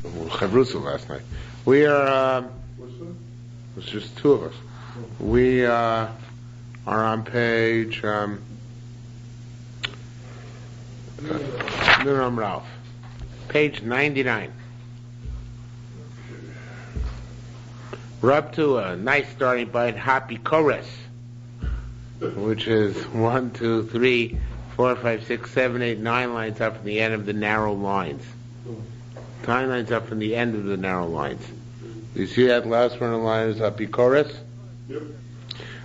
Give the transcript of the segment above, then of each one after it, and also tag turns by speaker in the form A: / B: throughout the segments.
A: Chavrusa last night. We are, it's just two of us. We are on page, Ralph, page 99. We're up to a nice starting point, Happy Chorus, which is 1, 2, 3, 4, 5, 6, 7, 8, 9 lines up from the end of the narrow lines. 9 lines up from the end of the narrow lines. You see that last one of the line is Apikoros?
B: Yep.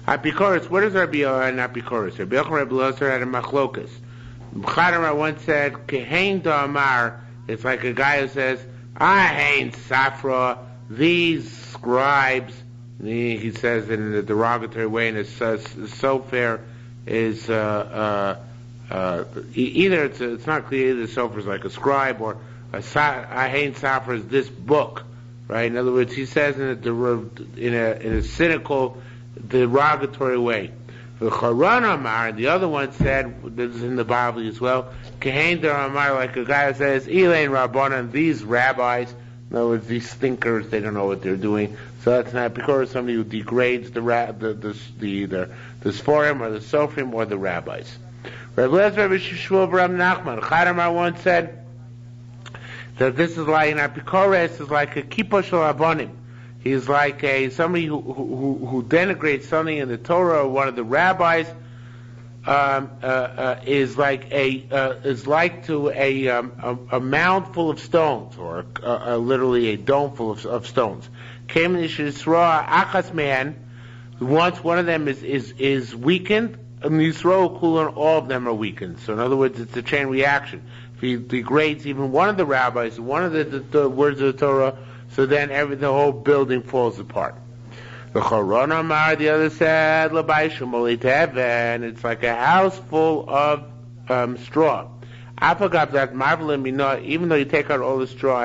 A: Apikoros, what is Rabbi Yochanan and Apikoros? Rabbi Yochanan and Rabbi Elazar had a machlokas. Chadamar once said, Kehain Damar, it's like a guy who says, Ahain Safra, these scribes, he says in a derogatory way, and it's so fair, is either it's not clear either Sofer is like a scribe or Ahain Safra is this book, right? In other words, he says in a cynical, derogatory way. The Charan Amar, the other one said, this is in the Bible as well, Kehain Amar, like a guy who says, Elaine Rabbanan, these rabbis, in other words, these stinkers, they don't know what they're doing. So that's not because somebody who degrades the Sforim or the Sofrim or the rabbis. Rabbi Elazar, Rabbi Shmuel, Rabbi Nachman, Chadamar once said that this is like an Apikoros is like a Kippah Shel Rabbanim. He's like somebody who denigrates something in the Torah or one of the rabbis. Is like to a mound full of stones, or literally a dome full of stones. Came in Yisrael, Achas man. Once one of them is weakened, and Yisrael Kulan, all of them are weakened. So in other words, it's a chain reaction. If he degrades even one of the rabbis, one of the words of the Torah, so then the whole building falls apart. The Charon Amar, the other said, and it's like a house full of straw. Even though you take out all the straw,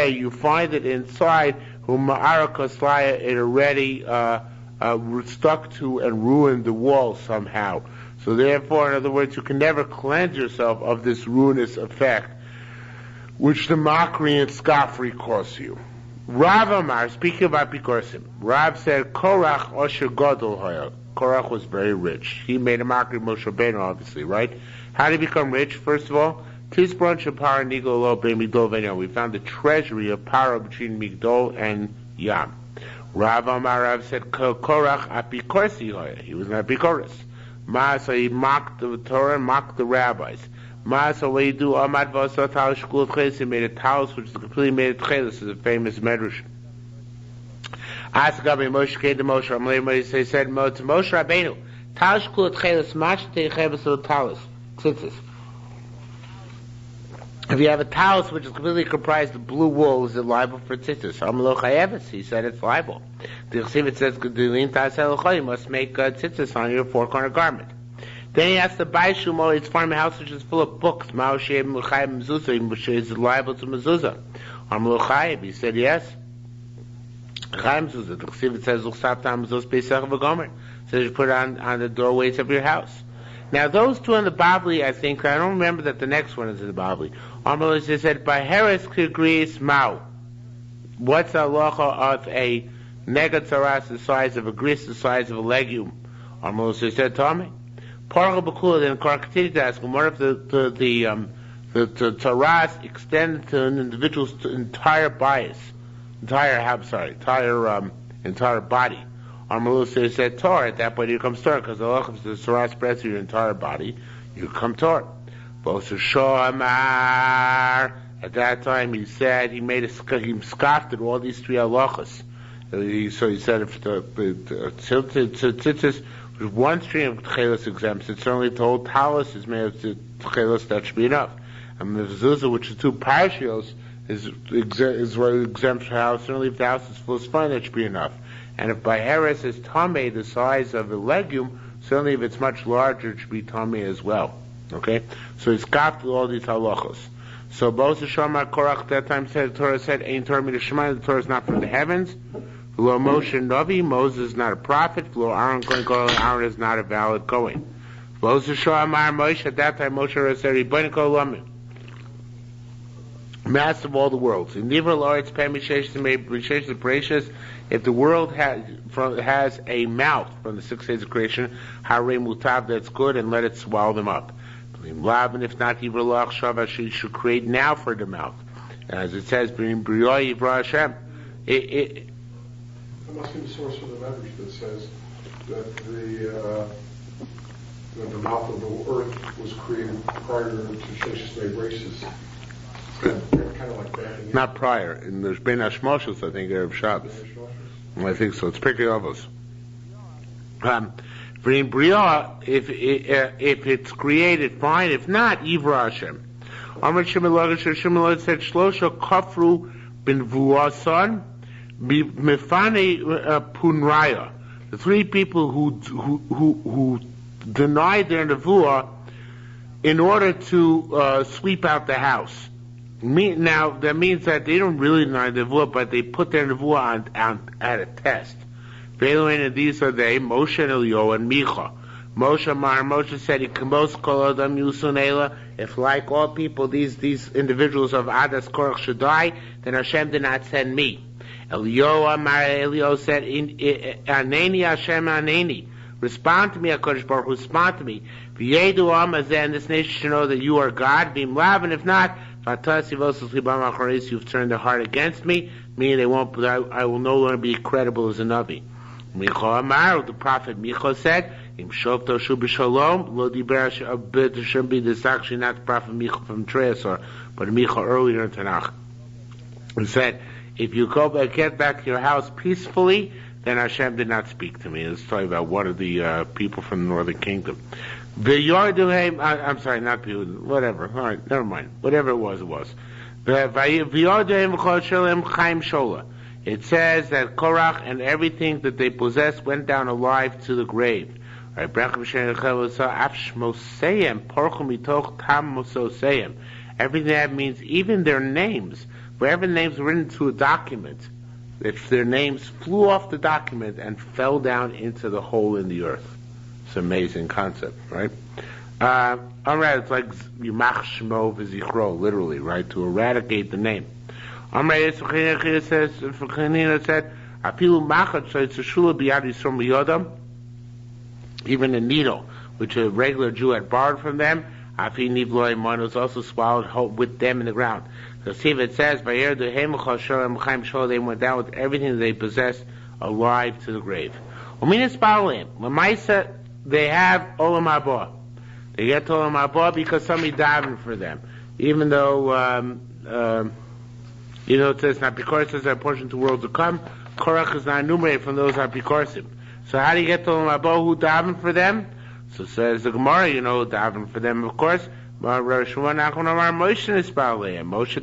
A: you find it inside, it already stuck to and ruined the wall somehow. So therefore, in other words, you can never cleanse yourself of this ruinous effect, which the mockery and scoffery cause you. Rav Amar, speaking about Apikoros, Rav said, Korach Osher Gadol Hoya. Korach was very rich. He made a mockery of Moshe Rabbeinu, obviously, right? How did he become rich? First of all, Tisbron Shapar Nigol Lo Be Migdol V'Yam. We found the treasury of power between Migdol and Yam. Rav Amar, Rav said, Korach Apikoros Hoya. He was an Apikoros. So he mocked the Torah and mocked the rabbis. So what you do, Amad V'Asot Tal Shkul Tchelis, he made a talus which is completely made of Tchelis, is a famous medrash. Ask Gabi Moshe came to Moshe, he said to Moshe Rabbeinu, Tal Shkul Tchelis, Mach Teicheves Lo Talus, Tzitzis. If you have a talus which is completely comprised of blue wool, is it liable for tzitzis? Amlo Chayeves, he said it's liable. The Chesivit says, Gedulin Tasel Choy, you must make tzitzis on your four-corner garment. Then he asked the Baishumo, it's farming house which is full of books. Mao Sheim Muchayim Mezuzah, which is liable to Mezuzah. Amluchayim, he said yes. Chayim Mezuzah. The Chesivit says, Luchsaptam Mezuz Pesach V'Gomer. So you put it on the doorways of your house. Now those two in the Babli, I think, I don't remember that the next one is in the Babli. Amluchayim said, by Heres Kigris Mao. What's the halacha of a negatzaras the size of a gris, the size of a legume? Amluchayim said, Tommy. Parga Bakula, then continued to ask him, what if the taras extended to an individual's entire bias, entire body? Armalusa said Torah. At that point, you come Torah, because the taras spreads through your entire body, you come Torah. At that time, he said he scoffed at all these three halachas. So he said if the tzitzis, one stream of tchelis exempts it, certainly if the whole talus is made of tchelis, that should be enough. And the mezuzah, which is two partials, is exempt for house. Certainly if the house is full of fun, that should be enough. And if by Heres is tameh, the size of a legume, certainly if it's much larger, it should be tameh as well. Okay? So he's got all these halachos. So both the Shomar Korach at that time said, the Torah said, Ein Torah Midashemai, the Torah is not from the heavens. Lo Moshe Navi, Moses is not a prophet. Lo Aaron Kohen, Aaron is not a valid Kohen. Moses Shomar Moshe, at that time Moshe said, Ribono Kol Olamim. master of all the worlds. In Nivra Lord's Permishations, if the world has a mouth from the 6 days of creation, Harei Mutav, that's good, and let it swallow them up. And if not, she should create now for the mouth. As it says, Hashem.
B: There must be the source of the medrash that says that the mouth of the earth was created prior to Sheshis Braces. Kind of like that.
A: Not prior. And there's Ben Hashmoshes, I think, Erev Shabbos. I think so. It's Pirkei Avos. In Bria, if it's created, fine. If not, Yivra Hashem. Amar Shemilad said, Shlosha Kafru bin Vuasan Mifane Punraya. The 3 people who denied their nevuah in order to sweep out the house. Now that means that they don't really deny the nevuah, but they put their nevuah on at a test. And these are they, Moshe and Elio and Micha. Moshe said, if like all people, these individuals of Adas Korach should die, then Hashem did not send me. Elio said, Aneni Hashem Aneni. Respond to me, HaKadosh Baruch Hu, respond to me. V'yedu Amazan, this nation should know that you are God. B'im lav, and if not, you've turned their heart against me, meaning I will no longer be credible as a Navi. Micha Amar, the prophet Micha said, Im Shofto Shu B'Shalom, Lo Diber shouldn't be this actually not the prophet Micha from Treasor, but Micha earlier in Tanakh. He said, if you get back to your house peacefully, then Hashem did not speak to me. Let's talk about one of the people from the northern kingdom. I'm sorry, not people, whatever. All right, never mind. Whatever it was, it was. It says that Korach and everything that they possessed went down alive to the grave. Right? Everything that means even their names. Wherever names were written into a document, if their names flew off the document and fell down into the hole in the earth. It's an amazing concept, right? Alright, it's like Yimach Shmo V'Zichro, literally, right? To eradicate the name. Alright, it says, Chanina said, Apilu Machat Shula B'Yad Yisrom Yodam, even a needle, which a regular Jew had borrowed from them, Afi Nivloi Mon was also swallowed with them in the ground. So see if it says, they went down with everything they possessed alive to the grave. Lamaisa, they have Olam Haba. They get to Olam Haba because somebody davened for them. Even though, it says, Napikor says that portion to world to come, Korach is not enumerated from those Napikorsim. So how do you get to Olam Haba? Who davened for them? So says the Gemara, davened for them, of course. Moshe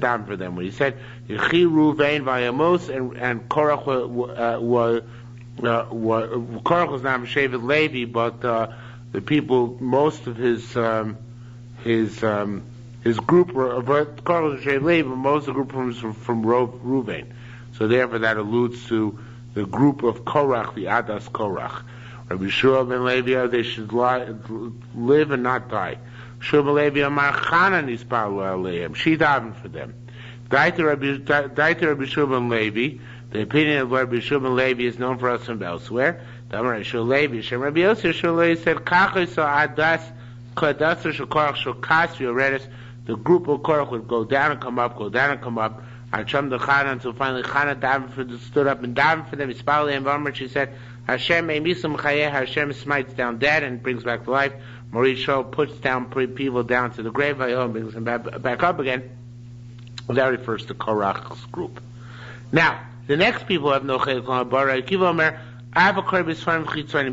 A: davened for them when he said Yechi Ruvain Vayamos and Korach was not Shevet Levi, but the people, most of his group were Korach was Shevet Levi, but most of the group was from Ruvain. So therefore that alludes to the group of Korach, the Adas Korach. Rabbi Shua ben Levi, they should live and not die. She davened for them. Daita Rabbi Shua ben Levi, the opinion of Rabbi Shua ben Levi is known for us from elsewhere. Rabbi Shua Levi said, the group of Korach would go down and come up, until finally Chana stood up and davened for them. She said, Hashem smites down dead and brings back to life. Mauricio puts down people down to the grave, and brings them back up again. That refers to Korach's group. Now, the next people have no chelik on Bara. Akiva Omer,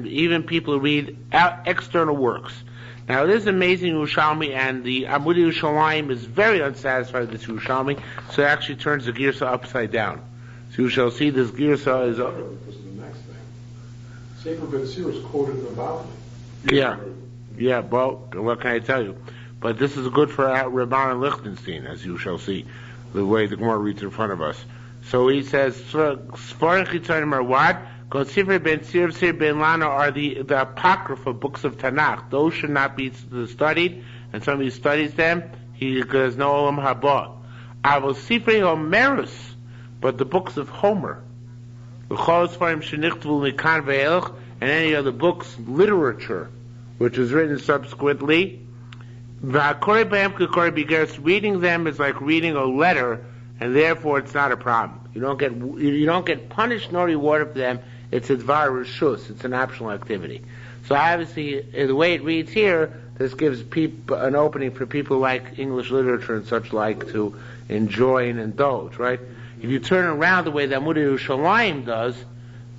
A: even people who read external works. Now, this is amazing Yerushalmi, and the Amud Yerushalayim is very unsatisfied with this Yerushalmi, so it actually turns the Girsa upside down. So you shall see this Girsa is up.
B: Because of the next thing. Sefer Ben Sir is quoted in the Bible.
A: Yeah, well, what can I tell you? But this is good for Rabban and Lichtenstein, as you shall see, the way the Gemara reads in front of us. So he says, Sfarim Chitzonim are what? Sefer Ben Sir, Sefer Ben Lana are the Apocrypha books of Tanakh. Those should not be studied, and somebody studies them, he has no Olam Haba. Aval Sifrei Homerus, but the books of Homer, and any other books, literature, which is written subsequently, reading them is like reading a letter, and therefore it's not a problem. You don't get punished nor rewarded for them. It's a dvar rishus. It's an optional activity. So obviously, the way it reads here, this gives people an opening for people like English literature and such like to enjoy and indulge, right? If you turn around the way that Yerushalmi does,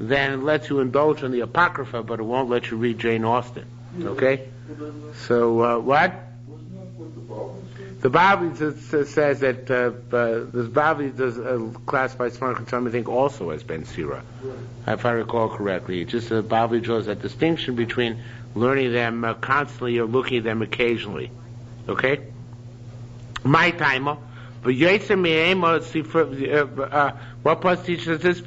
A: then it lets you indulge in the Apocrypha, but it won't let you read Jane Austen. Okay? So, what? The Bible says that the Bible does classify Smart Consumer, I think, also as Ben Sira, if I recall correctly. It's just the Bible draws that distinction between learning them constantly or looking at them occasionally. Okay? My timer. But what part teaches us this?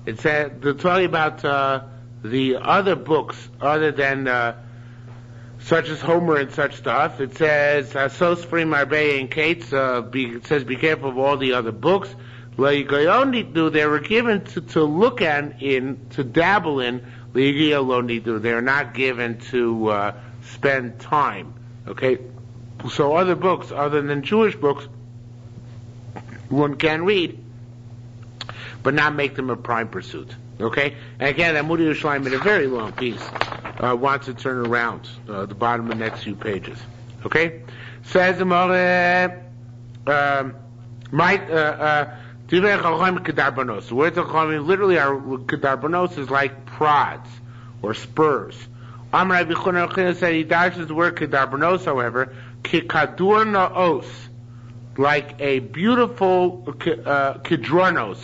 A: It said to tell you about the other books other than such as Homer and such stuff. It says Sosfrim Arbei and Kates. It says be careful of all the other books. They were given to look at, to dabble in. They are not given to spend time. Okay, so other books other than Jewish books one can read, but not make them a prime pursuit. Okay, and again, that Moody Yerushalmi in a very long piece wants to turn around the bottom of the next few pages. Okay, says the Mole, the words of Chachamim literally are kedarbanos is like prods or spurs. Amar Rabbi Chuna said he dashes the word kedarbanos, however, kikadur naos, like a beautiful kidrono,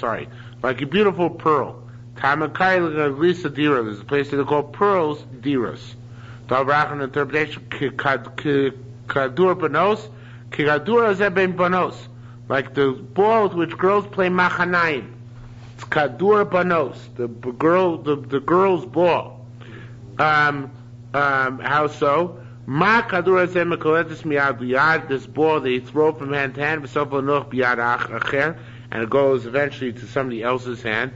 A: like a beautiful pearl. Tamakai Lisa Dira, there's a place they call pearls diras. Davrachan interpretation kikadur banos, kikadur zeben banos, like the ball with which girls play machanayim. It's kadur banos, the girl's ball. How so? Ma kadura zemekaletis miyad biyad. This ball they throw from hand to hand, v'sofo biyad acher, and it goes eventually to somebody else's hand.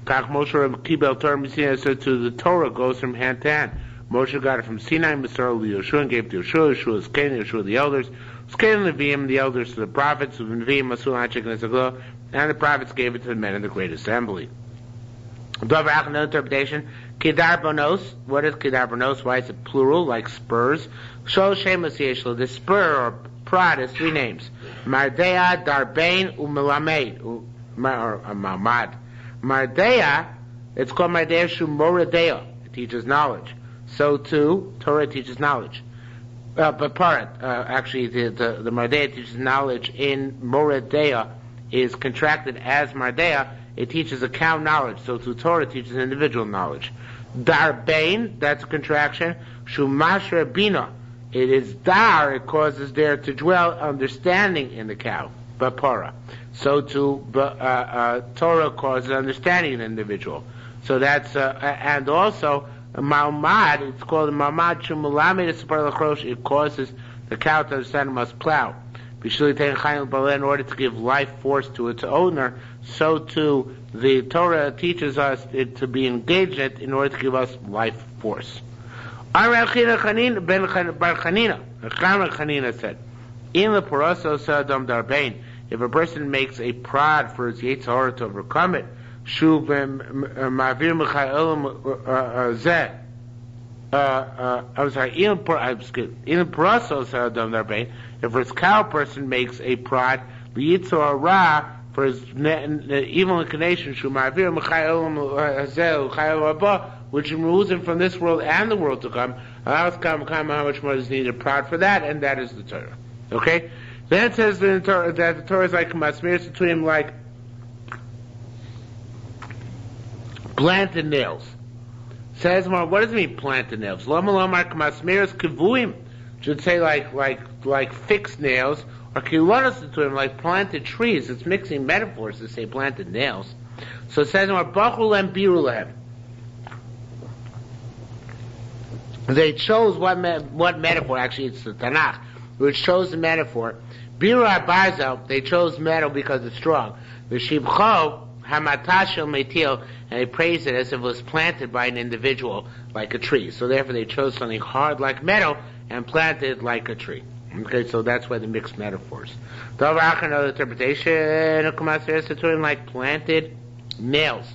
A: Kach Moshe kibel Torah Sinai, so to the Torah goes from hand to hand. Moshe got it from Sinai, Mr. Yoshua, and gave it to Yoshua. Yoshua is Cain, Yoshua the elders. Cain and Leviim, the elders to the prophets. Leviim, Masul, Achik, and Zaglo, and the prophets gave it to the men of the great assembly. Another interpretation. Kedar Bonos. What is Kedar Bonos? Why is it plural, like spurs? Shol Shemus Yeshlo. The spur or prod is three names: Mardea, Darbain, Umelamed, or Mamad. Mardea. It's called Mardea Shumoradea. It teaches knowledge. So too, Torah teaches knowledge. But actually, the Mardea teaches knowledge in Moradea is contracted as Mardea. It teaches account knowledge, so to Torah teaches individual knowledge. Darbain, that's a contraction. Shumashra bina, it is dar, it causes there to dwell understanding in the cow. Bapara. So to Torah causes understanding in the individual. So that's, and also, Malmad, it's called Malmad Shumulamed, it causes the cow to understand it must plow. In order to give life force to its owner, so too the Torah teaches us to be engaged in order to give us life force. Chanina said, "In the paraso sadam darbain, if a person makes a prod for his Yetzer Hara to overcome it, shu ma'avir mechayolim zeh." I'm sorry. In paraso sadam darbain, if his cow person makes a prod, the Yetzer Hara for his evil inclination, which removes him from this world and the world to come, how much more is needed prod for that, and that is the Torah. Okay? Then it says that the Torah is like masmiris to him like planted nails. Says more, what does it mean planted nails? Lama lomar masmiris kivuim. Should say like fixed nails, or kilonas to him like planted trees. It's mixing metaphors to say planted nails. So it says more bachul and birulem. They chose what metaphor, actually it's the Tanakh, which chose the metaphor. Bira Barzel, they chose metal because it's strong. The Shibcho, Hamatashel Metil, and they praised it as if it was planted by an individual, like a tree. So therefore they chose something hard like metal and planted like a tree. Okay, so that's why the mixed metaphors. Another interpretation of like planted nails.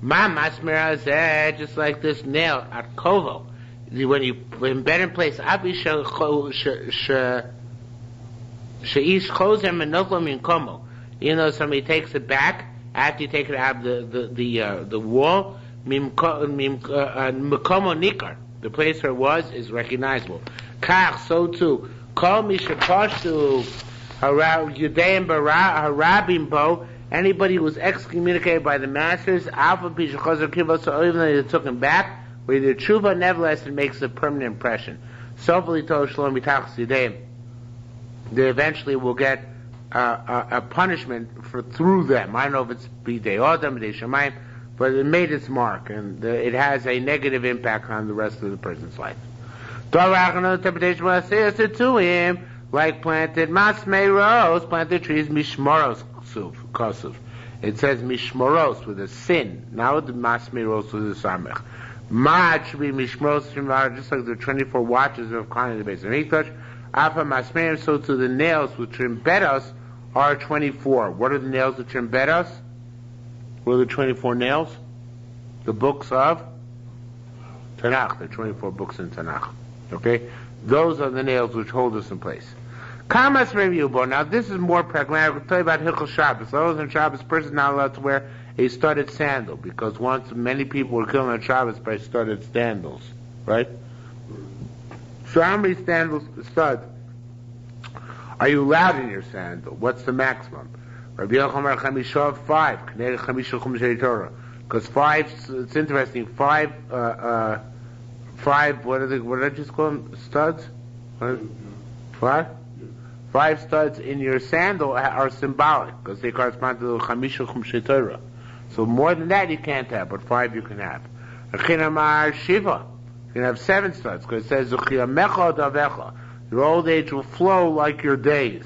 A: Ma masmira zeh, just like this nail at kovo. When you embed in place, sheish chozem and noklam in komo. You know, somebody takes it back after you take it out of the wall. Mikomo nikar, the place where it was, is recognizable. Kach, so too. Call me shapashtu Yudeim harabim bo. Anybody who was excommunicated by the masters, alpha pishachozer kibbutz, so even though they took him back, where the tshuva, nevertheless, it makes a permanent impression. Sofali told Shalom B'tachas Yudeim, they eventually will get a punishment through them. I don't know if it's b'dei Adam, b'dei Shemayim, but it made its mark, and it has a negative impact on the rest of the person's life. Another interpretation will say to him, like planted masmeiros, planted trees, mishmoros kosuf. It says mishmoros with a sin, now the masmeiros with a samech. Ma'at should be mishmoros, just like the 24 watches of Khan the base of Mikdash. Alpha masmeiros, so to the nails which embed us are 24. What are the nails which embed us? What are the 24 nails? The books of Tanakh, the 24 books in Tanakh. Okay? Those are the nails which hold us in place. Kamas Reviubo. Now this is more pragmatic. We'll tell you about Hilchos Shabbos. Those on Shabbos, a person is not allowed to wear a studded sandal, because once many people were killed on Shabbos by studded sandals. Right? So how many studs are you allowed in your sandal? What's the maximum? Rabbi Yochanan Chamishav 5. Knei Chamishal Chumshei Torah. Because 5, it's interesting, 5, what did I just call them? Studs? What? 5 studs in your sandal are symbolic, because they correspond to the Chamishal Chumshei Torah. So more than that you can't have, but 5 you can have. Shiva. You can have 7 studs, because it says, your old age will flow like your days.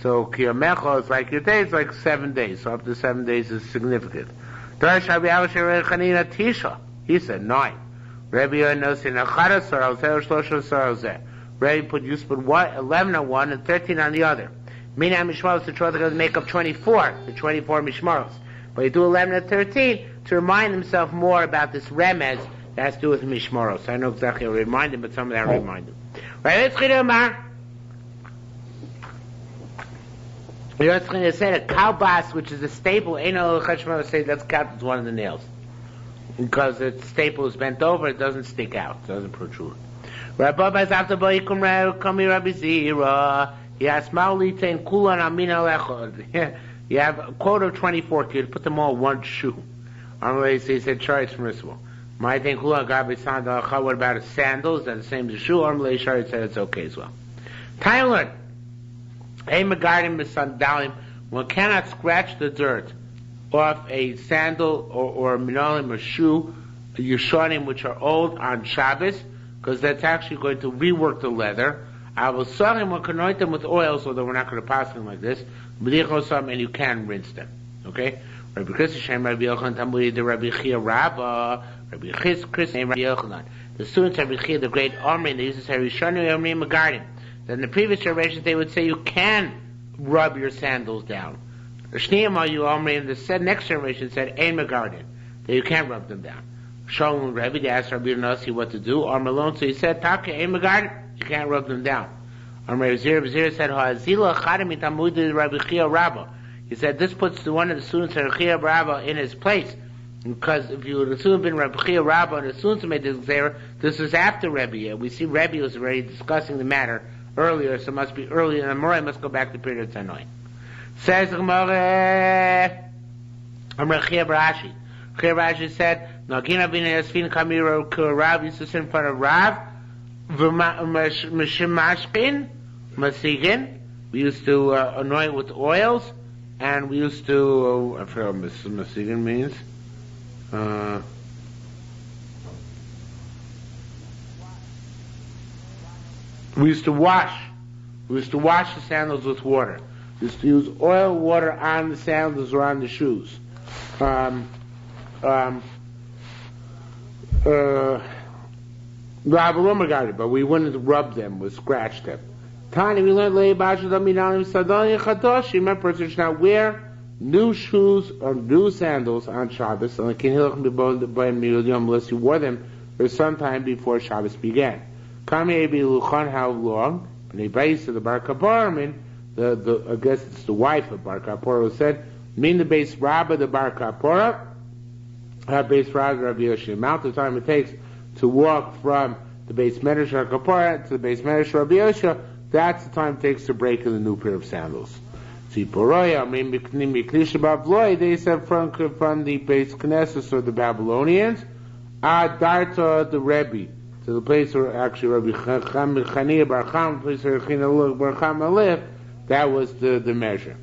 A: So Kiyamecha is like your days, like 7 days. So up to 7 days is significant. He said 9. Rabbi you put what? 11 on one and 13 on the other. Mina Mishmaros, the Torah goes make up 24, the 24 Mishmaros. But you do 11 and 13 to remind himself more about this remez that has to do with Mishmaros. I know exactly how to remind him, but some of that will remind him. Right, let's read Omar. Yerushalmi said a kalbas, which is a staple, ain't no cheshma say that's count as one of the nails. Because the staple is bent over, it doesn't stick out, it doesn't protrude. Rabbi after Boikum Kami Rabbi Zira, yes, Maulita and Kulan Amina Lechod. You have a quota of 24 kids, put them all in one shoe. He said, Shari, it's permissible. My thing, Kulan Gabi Sandal, what about a sandal? Is that the same as a shoe? Shari said it's okay as well. Tyler. One cannot scratch the dirt off a sandal or a minolim or shoe, yeshanim, which are old on Shabbos, because that's actually going to rework the leather. I will sell him or anoint them with oils, although we're not going to pass them like this. And you can rinse them. Okay? Rabbi Chris Hashem, Rabbi Yochanan, Tamuri, the Rabbi Chia Rabba, Rabbi Chris, and Rabbi Yochanan. The students of Rabbi Chia, the great Omri, they used to say, Rishonu Omri Magadim. Then the previous generations, they would say you can rub your sandals down. The Shniyam you Omri, and the next generation said, Ein Megarden, that you can't rub them down. Shalom Rebbe, they asked Rabbi Yonasi what to do. Omri alone, so he said, Taka Ein Megarden, you can't rub them down. Omri Zir said, Ha'azila Chadami Tamudi Rabbi Chia Rabba. He said, this puts one of the students of Rabbi Chia Rabba in his place. Because if you would assume been Rabbi Chia Rabba and the students made this Xera, this is after Rebbe. We see Rebbe was already discussing the matter earlier, so it must be earlier, and the Moray must go back to the period of Tanoi. Says the Gemara, Chia Rashi. Chia Rashi said, Nagina bin Yasfin Kamiro Rav used to sit in front of Rav, Mashkin, Masigin. We used to anoint with oils, and we used to, I forgot what Masigin means. We used to wash the sandals with water. We used to use oil, water on the sandals or on the shoes. But we wouldn't rub them, we scratch them. Tani, we learned remember, a person should not wear new shoes or new sandals on Shabbos, unless you wore them for some time before Shabbos began. How long? And the base of the Bar Kapara, I guess it's the wife of Bar Kapara, who said, mean the base Rabbah, the Bar Kapara, base Rabbah, Rabbi Yoshi. The amount of time it takes to walk from the base Medrash Kapara to the base Medrash Rabbi Yoshi, that's the time it takes to break in the new pair of sandals. They said from the base Knesset or the Babylonians, Darta the Rebbe, to the place where actually Rabbi Chania Bar Cham, the place where Chania Bar Cham lived, that was the measure.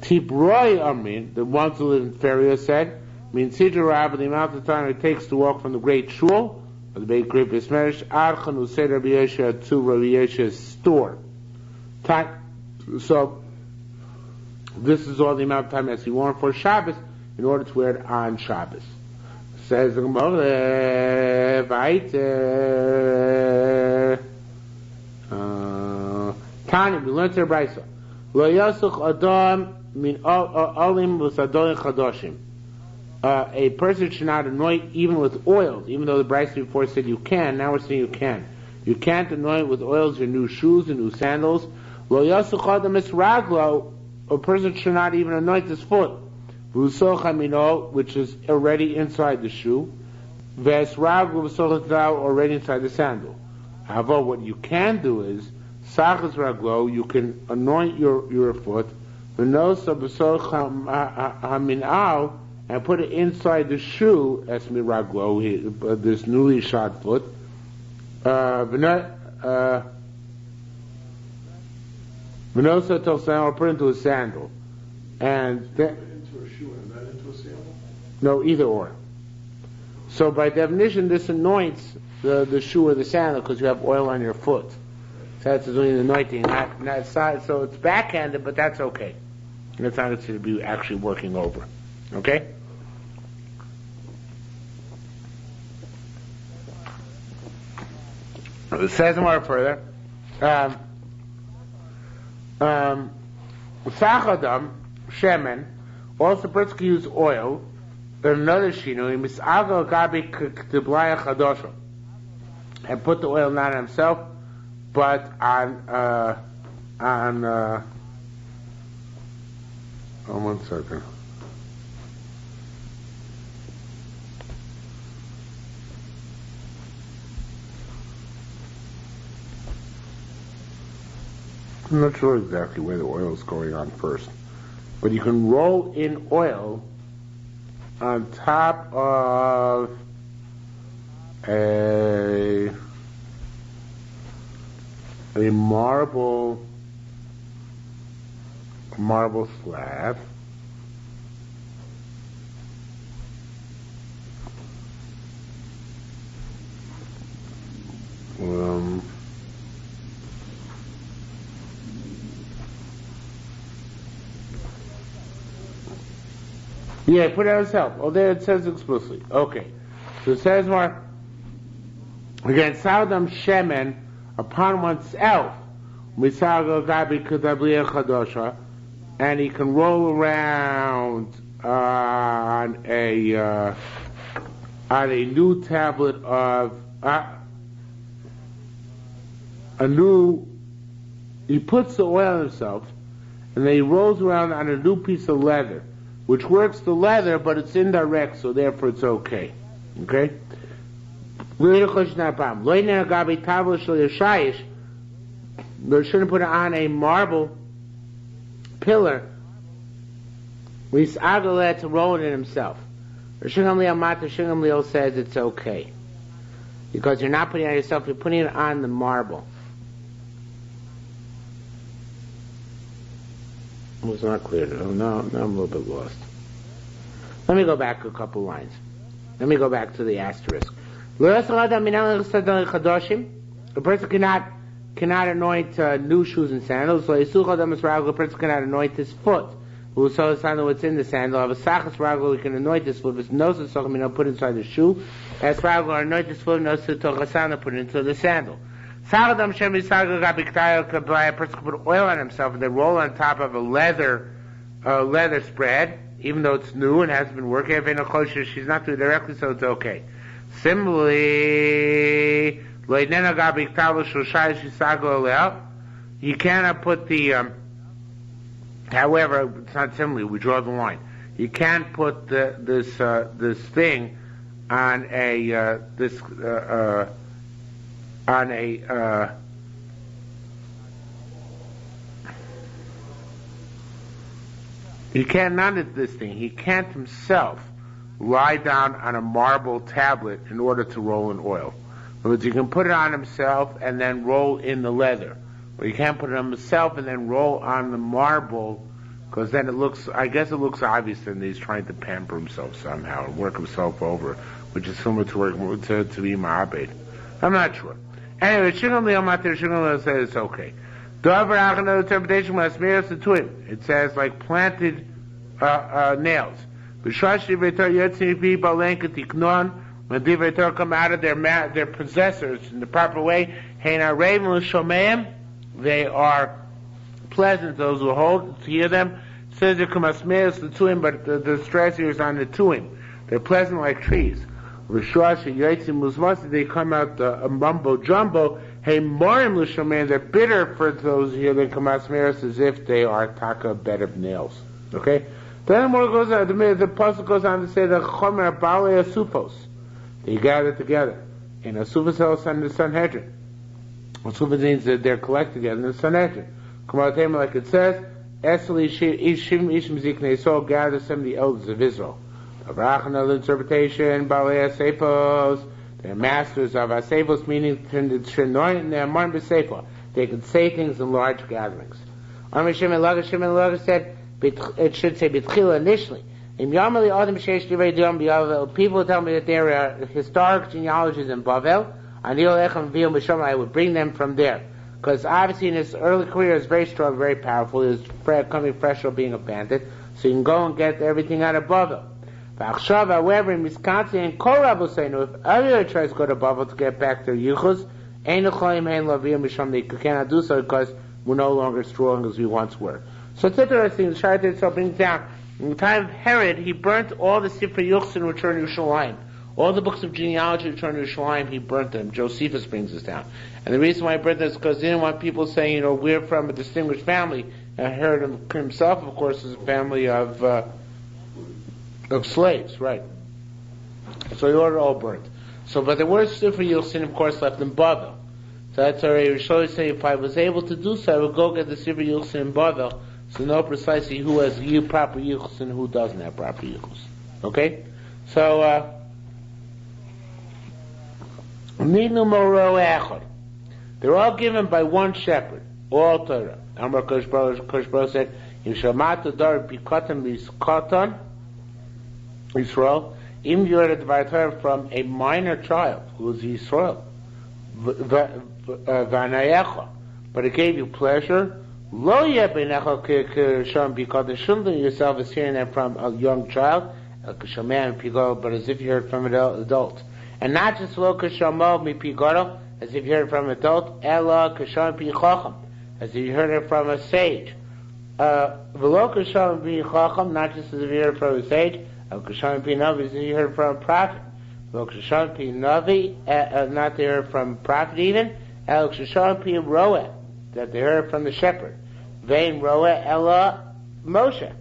A: Tibroi Amin, the ones who live in Feria said, Sidra Rabba, the amount of time it takes to walk from the great shul, or the great base Medrash, Archan who said Rabbi Yeshua to Rabbi Yeshua's store. So, this is all the amount of time as he worn for Shabbos in order to wear it on Shabbos. Says the Gemara, Tani, we learned to Brisa. Lo yasuch adam min olim v'sadolin chadoshim. A person should not anoint even with oils, even though the Brisa before said you can. Now we're saying you can. You can't anoint with oils your new shoes and new sandals. Lo yasuch adam misraglo. A person should not even anoint his foot, which is already inside the shoe, already inside the sandal. However, what you can do is, you can anoint your foot, and put it inside the shoe, this newly shod foot, Venosa till sandal, or put into a sandal. And
B: into a shoe and not into a sandal?
A: No, either or. So by definition, this anoints the shoe or the sandal because you have oil on your foot. So that's doing the anointing, not side. So it's backhanded, but that's okay. And it's not considered to be actually working over. Okay? It says more further. Sachadam, shemen, also person can use oil, and another shinu, misago gabi k'tiblaya chadosha, and put the oil not on himself, but on one second. I'm not sure exactly where the oil is going on first. But you can roll in oil on top of a marble slab. Yeah, put it on itself. Oh, there it says explicitly. Okay. So it says more. Again, Saudam Shemen upon oneself. And he can roll around on a new tablet of he puts the oil on himself and then he rolls around on a new piece of leather, which works the leather, but it's indirect, so therefore it's okay. Okay? They shouldn't put it on a marble pillar. We to roll it in himself. Shingam Leo says it's okay. Because you're not putting it on yourself, you're putting it on the marble. It was not clear. No, I'm a little bit lost. Let me go back a couple lines. Let me go back to the asterisk. A person cannot cannot anoint new shoes and sandals. So Yisuchad Amas Ragel, a person cannot anoint his foot. Who saw the sandal what's in the sandal. Of a Sachas Ragel, he can anoint his foot. If it's no Sachas, put inside the shoe. As Ragel, anoint his foot, no Sachas, put into the sandal. Sagadam Shem Yisagel Gabiktayo could buy a person could put oil on himself and then roll on top of a leather spread, even though it's new and hasn't been working. If ain't no kosher, she's not doing it directly, so it's okay. Similarly, you cannot put the, however, it's not similarly, we draw the line. You can't put this thing on he cannot this thing. He can't himself lie down on a marble tablet in order to roll in oil. In other words, you can put it on himself and then roll in the leather. Or you can't put it on himself and then roll on the marble, because then it looks obvious that he's trying to pamper himself somehow and work himself over, which is similar to working to be ma'abed. I'm not sure. Anyway, Shigam Leo Matir Shigam Leo says it's okay. Another interpretation when Asmiras to him. It says like planted nails. When Divrei Torah come out of their possessors in the proper way, they are pleasant, those who hold to hear them. It says there come Asmiras to him, but the stress here is on the tuim. They're pleasant like trees. They come out mumbo jumbo. Hey, morim l'shomein, they're bitter for those here that come out smears as if they are taka bed of nails. Okay? Then more goes on, the pasuk goes on to say the chomer balei asufos. They gather together. In asufos and the Sanhedrin. Asufos means that they're collected together in the Sanhedrin. Come out like it says, Esli ishim ziknei, so gather some of the elders of Israel. Another interpretation, balei asefos. They're masters of asefos, meaning they can say things in large gatherings. Shimon said it should say bitchila initially. People tell me that there are historic genealogies in Bavel. I would bring them from there, because obviously in his early career is very strong, very powerful. He was coming fresh from being a bandit, so you can go and get everything out of Bavel. However, in Wisconsin and Korab say no. If everyone tries to go to Bavel to get back their yichus, they cannot do so because we're no longer strong as we once were. So it's interesting. The Shara itself brings down. In the time of Herod, he burnt all the Sifrei Yuchsin which are in Yerushalayim. All the books of genealogy which are in Yerushalayim, he burnt them. Josephus brings this down. And the reason why he burnt them is because he didn't want people saying, we're from a distinguished family. And Herod himself, of course, is a family of slaves, right? So he ordered all burnt. So, but the word Sifrei Yuchsin, of course, left in Bavel. So that's why Yerushalmi say, if I was able to do so, I would go get the Sifrei Yuchsin in Bavel, so know precisely who has proper Yichus and who doesn't have proper Yichus. Okay? So, they're all given by one shepherd, all Torah. Amar Kosh Baruch said, Yishamatu Dar Bikotan Biskotan Yisrael, even you heard the Dvar Torah from a minor child who is Yisrael, Vanayecha, but it gave you pleasure. Lo yebenecha k'sham because the shouldn't yourself is hearing that from a young child, but as if you heard from an adult, and not just lo k'shamo mipigoro, as if you heard from an adult, ela k'sham pichacham, as if you heard it from a sage. V'lo k'sham pichacham, not just as if you heard it from a sage. El k'sham pinavi, as if you heard it from a prophet. V'lo k'sham pinavi, not to hear it from a prophet even. El k'sham piroeh, that they heard from the shepherd. Vein roeh ella Moshe.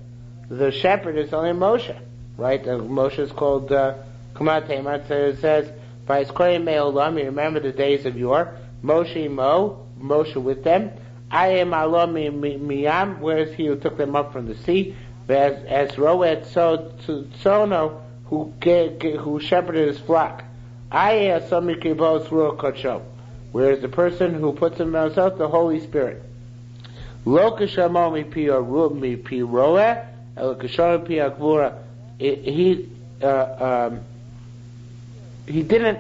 A: The shepherd is only Moshe, right? Moshe is called Kamat Temat. So it says, "Vayizkorei me'olam." You remember the days of yore. Moshe Mo, Moshe with them. I am Allah miyam. Where is he who took them up from the sea? As roeh tzono, who shepherded his flock. I am Sami Kibos Ruach Kodsho. Whereas the person who puts himself the Holy Spirit. Lo k'shamo mipi roeh, el k'shamo mipi akvura. He didn't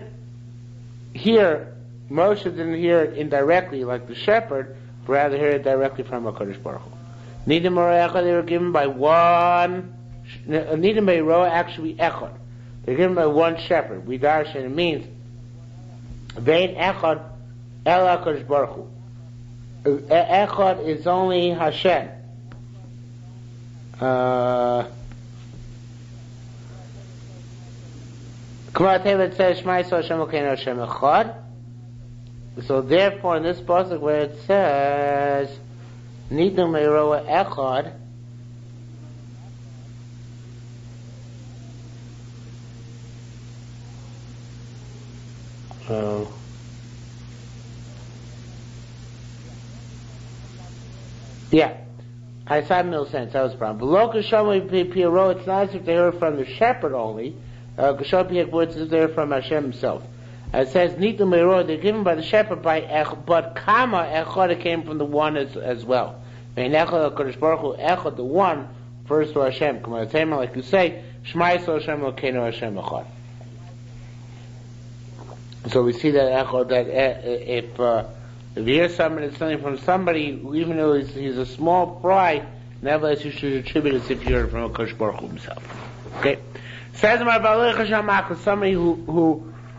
A: hear Moshe didn't hear it indirectly like the shepherd, but rather heard it directly from HaKadosh Baruch Hu. Nidim Echad, they were given by one. Nidim Be'roa actually Echad. They're given by one shepherd. We darshan it means Vein Echad El HaKadosh Baruch Hu. Echad is only Hashem. It says Shema Yisrael Hashem Elokeinu Hashem Echad. So therefore, in this pasuk where it says Nidim Be'roa Echad, yeah, I saw no sense. That was the problem. Below Kisham Piro, it's nice if they heard from the shepherd only. Kisham Piro words if they heard from Hashem himself. It says Nitum Meiro, they're given by the shepherd by Echad, but Kama Echad, it came from the one as well. Vein Echad HaKadosh Baruch Hu, Echad, the one, first to Hashem. Come on, like you say, Shema Yisrael Hashem Elokeinu Hashem Echad. So we see that Echad, that if you hear something from somebody, even though he's a small fry, nevertheless you should attribute it as if you heard it from HaKadosh Baruch Hu himself. Okay? Says somebody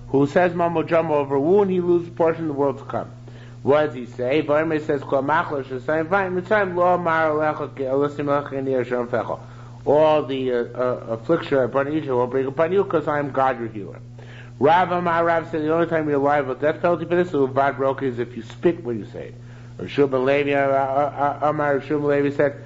A: who says Mamo Jumbo over a wound, he loses a portion of the world to come. What does he say? Barmei says, all the affliction upon Egypt will bring upon you because I am God your healer. Rav said the only time you're alive with death penalty for this is if you spit when you say it. Or Shubal Levi said,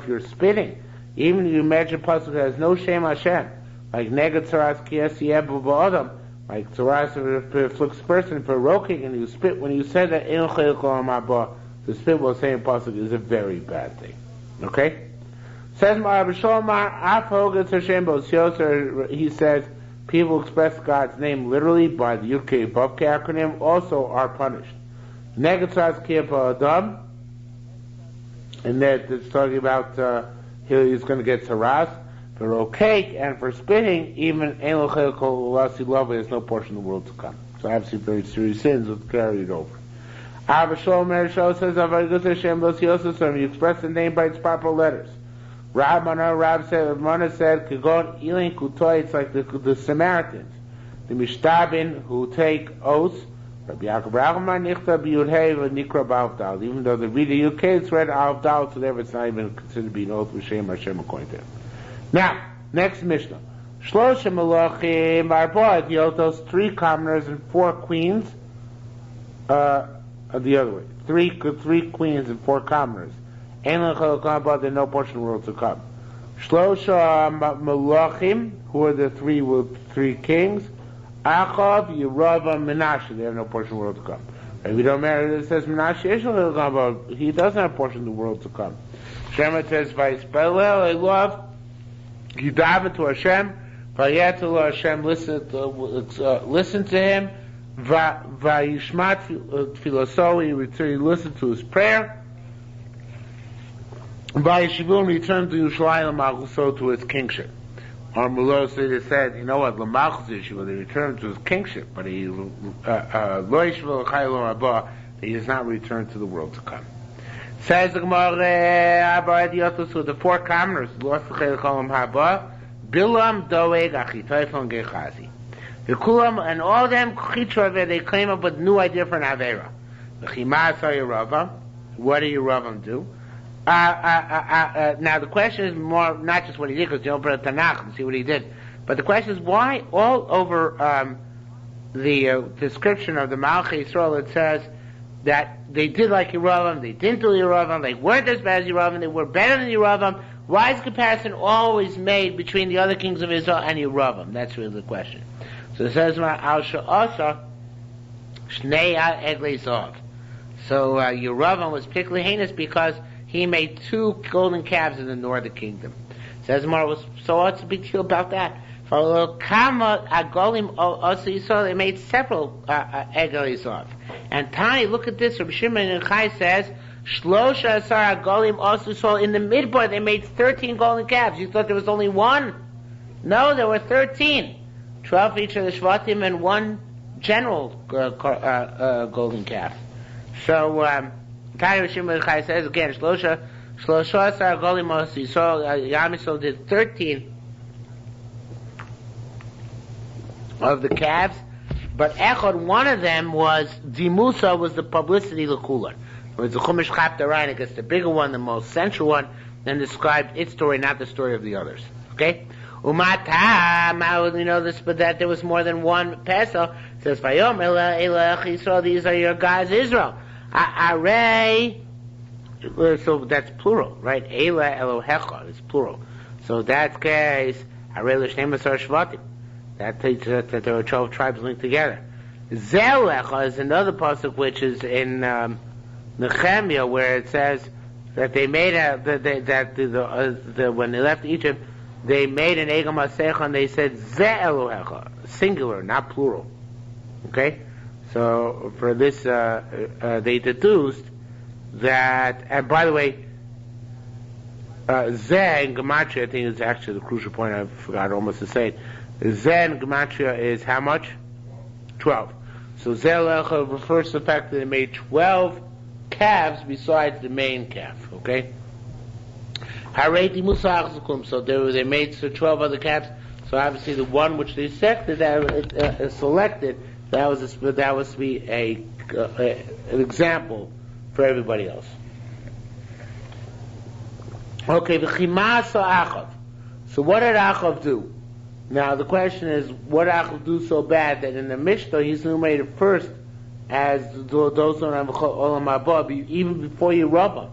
A: if you're spitting, even if you imagine a pasuk that has no shame Hashem, like neged tzaras kiyasiebu ba'adam, like tzaras afflicts a person for roking, and you spit when you say that the spit while saying pasuk is a very bad thing. Okay? Says he says people express God's name literally by the Yud-Kei Vav-Kei acronym also are punished. Neged tzaras kiyasiebu ba'adam, and that it's talking about he's going to get tzaras. For rokeik and for spitting, even Ein L'Chel Kol Lasi Love, there's no portion of the world to come. So obviously very serious sins will carry it over. Abba Shalom Merisho says, Avagus Hashem Los Yosef, you express the name by its proper letters. Rab said, Kagon Ilin Kutoy, it's like the Samaritans, the Mishtabin who take oaths. Rabbi Yaakov Rachman Nichta B'Yudhei V'Nikra B'Avdal. Even though the reader Yudhei it's read Avdal, so therefore it's not even considered to be an oath with Shem Hashem according to him. Now, next Mishnah. Shlosha Malachim Arba'at Yotos, 3 commoners and 4 queens. The other way. 3 queens and 4 commoners. Ein L'Chel Kol Lasi, there's no portion of the world to come. Shlosha Malachim, who are the 3 kings. Achav, Yeravam, Menashe, they have no portion of the world to come. If you don't marry, it says Menashe, he doesn't have a portion of the world to come. Shema says, Vayisbelel, I love, you dive into Hashem, Vayetel Hashem, listen to him, Vayishmat Filoso, he listen to his prayer, Vayishivun, return to Yerushalmi Sanhedrin, to his kingship. Our Mullah said, you know what, Lamach's issue, they returned to his kingship, but he does not return to the world to come. Says the Gemara, the 4 commoners, Bilam, Doeg, Achitophel, and Gechazi. The Kulam, and all of them, they claim up with new idea for an Avera. The Chimas Yerava, what do Yeravam do? Now the question is more not just what he did, because you open a Tanakh and see what he did, but the question is why all over the description of the Malchei Yisrael it says that they did like Yeravam, they didn't do Yeravam, they weren't as bad as Yeravam, they were better than Yeravam. Why is comparison always made between the other kings of Israel and Yeravam? That's really the question. So it says Al Sha'asa Shnei Eglei Zav. So Yeravam was particularly heinous because he made 2 golden calves in the northern kingdom. Says Mar, so what's the big deal about that? For Kama Agolim also you saw they made several Egelisov. And Tani, look at this. Rabbi Shimon and Chai says Shlosha Asar Agolim also saw in the midbar they made 13 golden calves. You thought there was only 1? No, there were 13. 12 for each of the Shvatim and 1
C: general golden calf. So, Tayyip Shimon Chai says again, Shlosha Asar Golim Mos Yisrael, Yam Yisrael did 13 of the calves, but Echad, one of them was Dimusa, was the publicity L'Kula. It was the Chumash Chapter I guess the bigger one, the most central one, then described its story, not the story of the others. Okay? Umata, how do we know this, but that there was more than one Pesach? It says, Vayom Elech Yisrael, these are your guys, Israel. Arei, so that's plural, right? Ela Elohecha is plural. So that case, Arei L'Shnei Masar Shvatim. That teaches us that there are 12 tribes linked together. Zelecha is another pasuk which is in Nehemiah, where it says that they made when they left Egypt, they made an Egam Asecha and they said Ze Elohecha, singular, not plural. Okay, so for this they deduced that. And by the way, Ze in Gematria, I think is actually the crucial point. I forgot almost to say it. Zen Gematria is how much? 12. So Zelecha refers to the fact that they made 12 calves besides the main calf. Okay? Hareti Musachzukum. So they made 12 other calves. So obviously the one which they selected, that was to be an example for everybody else. Okay, the Chimasa Achav. So what did Achav do? Now the question is, what did Achav do so bad that in the Mishnah he's enumerated first as those who have Olam Haba, even before Yerushalmi.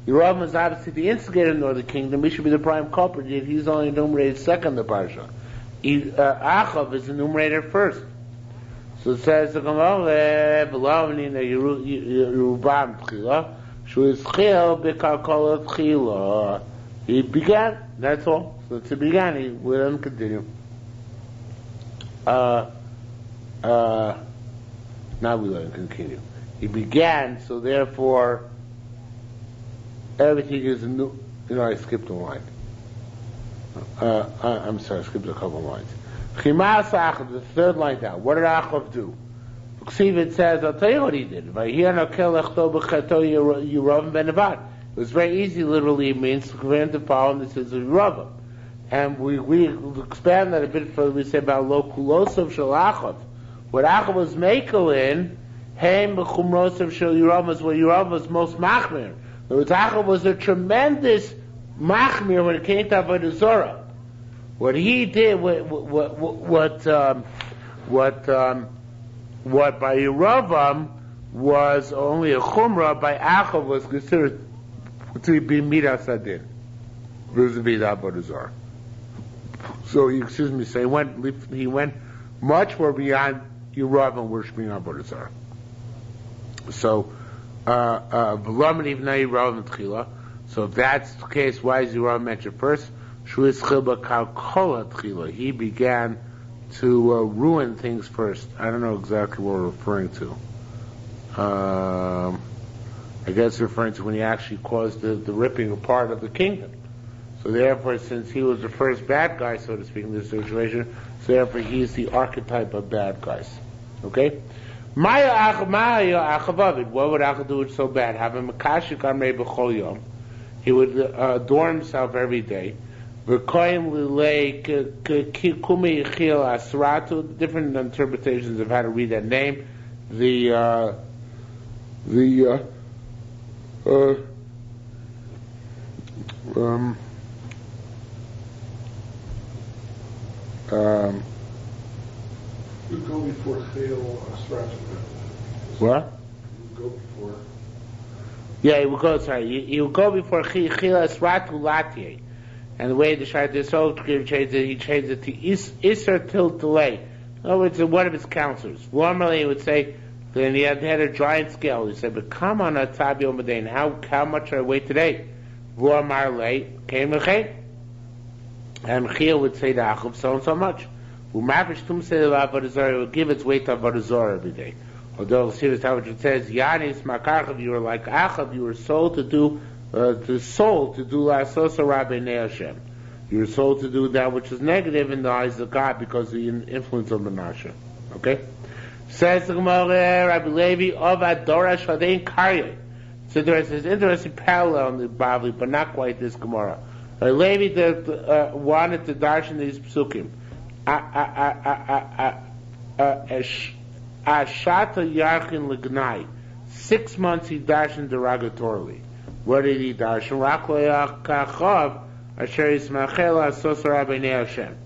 C: Yerushalmi is obviously the instigator in the northern kingdom. He should be the prime culprit. Yet he's only enumerated second in the parsha. Achav is enumerated first. So it says the Gemara, he began. That's all. So it's a beginning. We don't continue. Now we let him continue. He began, so therefore everything is new. I skipped a line. I'm sorry, I skipped a couple of lines. Chimas Achav, the third line down. What did Achav do? It says, I'll tell you what he did. It was very easy, literally, it means to prevent the power, and this is a Yerushalmi. And we expand that a bit further. We say about lo kulosov shel Achav. What Achav was makelin, heim b'chumrosov shel Yerushalmi is what Yerushalmi was most machmir. In other words, Achav was a tremendous machmir when it came to Avodah Zarah. What he did, what by Yerushalmi was only a chumrah, by Achav was considered to be midas adin, vis-a-vis Avodah Zarah. So he went much more beyond Yerushalmi worshiping Avodah Zarah. So, so if that's the case, why is Yerushalmi mentioned first? He began to ruin things first. I don't know exactly what we're referring to. I guess referring to when he actually caused the ripping apart of the kingdom. So therefore, since he was the first bad guy, so to speak, in this situation, so therefore he's the archetype of bad guys. Okay? What would Achav do so bad? He would adorn himself every day. Different interpretations of how to read that name.
B: You go before Chil Strata.
A: What?
B: You go before.
A: Yeah, he would go. Sorry, he would go before Chil Stratu Latie. And the way the Shai Soul changed it, he changed it to Isser till delay. In other words, one of his counselors. Normally, he would say, then he had a giant scale. He said, "But come on, Tabi Omedain, how much should I wait today?" Vuamar late came Mechay, and Chil would say to Achav, so and so much. Umavish Tum said Avodah Zarah would give its weight to Avodah Zarah every day. Although Sivas Tavich says, Yanis Makarchav, you were like Achav, you were sold to do La'asosa Rabbeinu Hashem. You were sold to do that which is negative in the eyes of God because of the influence of Menashe. Okay? Says the Gemara, Rabbi Levi, Avad Dorash Hadein Karye. So there's this interesting parallel in the Bavli, but not quite this Gemara. Rabbi Levi wanted to darshan these psukim. Ashata Yarchin Lignai. 6 months he darshan derogatorily. What did he darshan? Rakloya Kachav Asher Yismachela Sosara B'nei Hashem.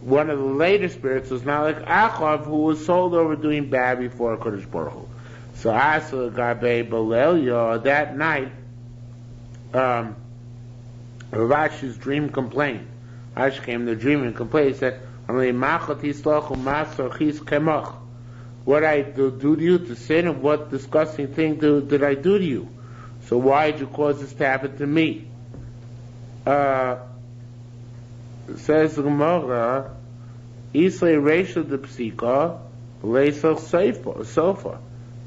A: One of the later spirits was not like Achav, who was sold over doing bad before Kodesh Baruch Hu. So Asa Gabe Balelya, that night, Ravash's dream complained. Ash came to the dream and complained. He said, what I do to you to sin, and what disgusting thing did I do to you? So why did you cause this to happen to me? Says the Gemara, Islay Rachel the Psika, Leisel Sofa.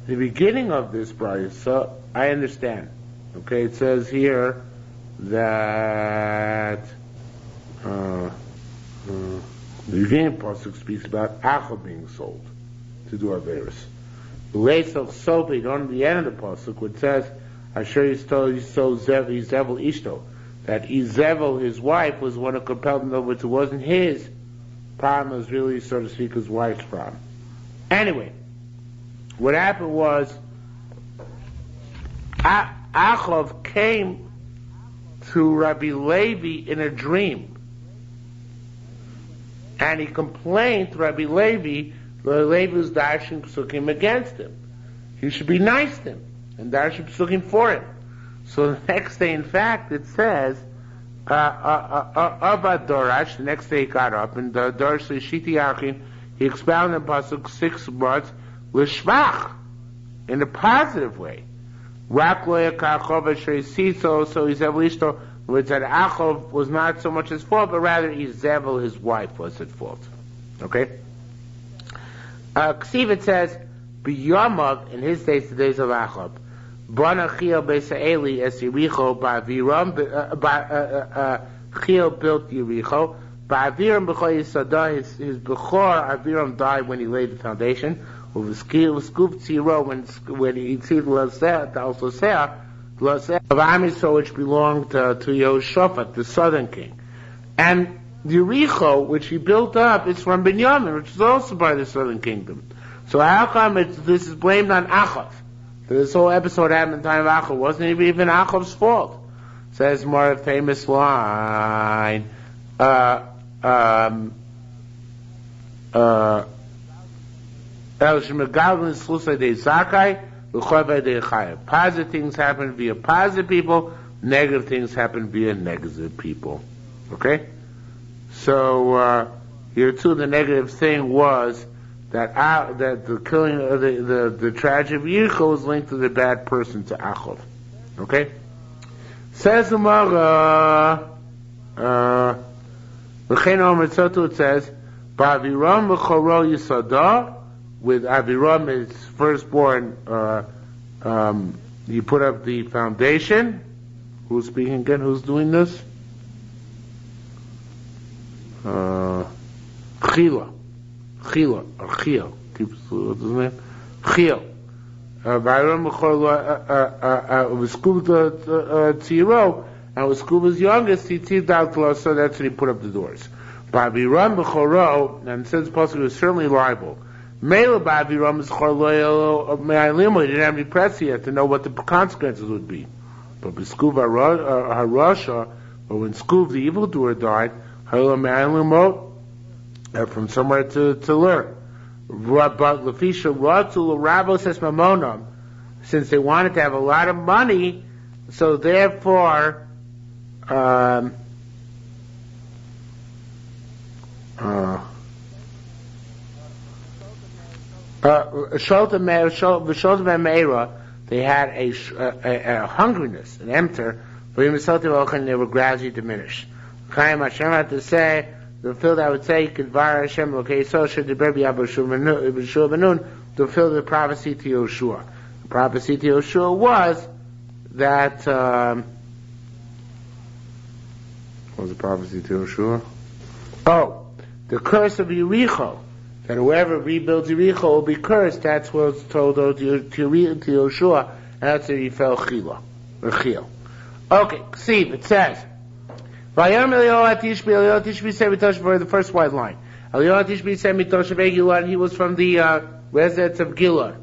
A: The beginning of this brayah, so I understand. Okay, it says here that the beginning pasuk speaks about Achel being sold to do Averis. Leisel Sofa, on the end of the pasuk, which says, Asher Yisrael Zevel Ishto, that Izevel, his wife, was one who compelled him, in other words, it wasn't his problem, it was really, so to speak, his wife's problem. Anyway, what happened was, Achav came to Rabbi Levi in a dream, and he complained to Rabbi Levi. Rabbi Levi was dashing psukim against him. He should be nice to him, and dashing psukim for him. So the next day, in fact, it says, Abba Dorash, the next day he got up, and Dorash Shiti Yachin, he expounded the pasuk 6 months, L'shvach, in a positive way. Rakloya Kachov Shreisiso, so Izevel which said Achov was not so much his fault, but rather Izevel, his wife, was at fault. Okay? Ksiv, it says, B'yamav, in his days, the days of Achov, Bana Chil Be'Sa'eli es Yericho Ba'aviram, Chil built Yericho, Ba'aviram B'chol Yisadah, his Bechor Aviram died when he laid the foundation, with Skuf Tziro, when he achieved Laseh, also Seah, Laseh of Amisro, which belonged to Yehoshaphat, the southern king. And Yericho, which he built up, is from Binyamin, which is also by the southern kingdom. So how come this is blamed on Achav? This whole episode happened in the time of Achav. Wasn't even Achav's fault. Says more famous line. Positive things happen via positive people, negative things happen via negative people. Okay? So, here too, the negative thing was that the killing of the tragedy of Yericho was linked to the bad person, to Achav. Okay? Says the Gemara, it says, Ba'aviram v'choro Yisadah, with Aviram, his firstborn, you put up the foundation. Who's speaking again? Who's doing this? Chila, or Chil. What's his name? Chil. Aviram was Skuba's Tziro, and was Skuba's youngest, he tzived out, so that's when he put up the doors. Ba'aviram b'choro, and since possibly was certainly liable. Mela ba'aviram is chorloyal me'alim, he didn't have any press yet to know what the consequences would be. But b'skuv harasha, or when Skuv the evildoer died, harlo me'alim, from somewhere to learn. But lefisha ratu l'rabos es mamonam, since they wanted to have a lot of money, so therefore, they had a hungriness, an emter, and they were gradually diminished. Chaim Hashem had to say, the field I would say, Kedvar Hashem, okay, so should the Berbi Abba to fill the prophecy to Yoshua. The prophecy to Yoshua was that, what was the prophecy to Yoshua? Oh, the curse of Yericho.
C: that whoever rebuilds Yericho will be cursed. That's what's told to Yoshua, and that's where he fell Chila, or Chil. Okay, see, it says, the first white line. He was from the residents of Gilad.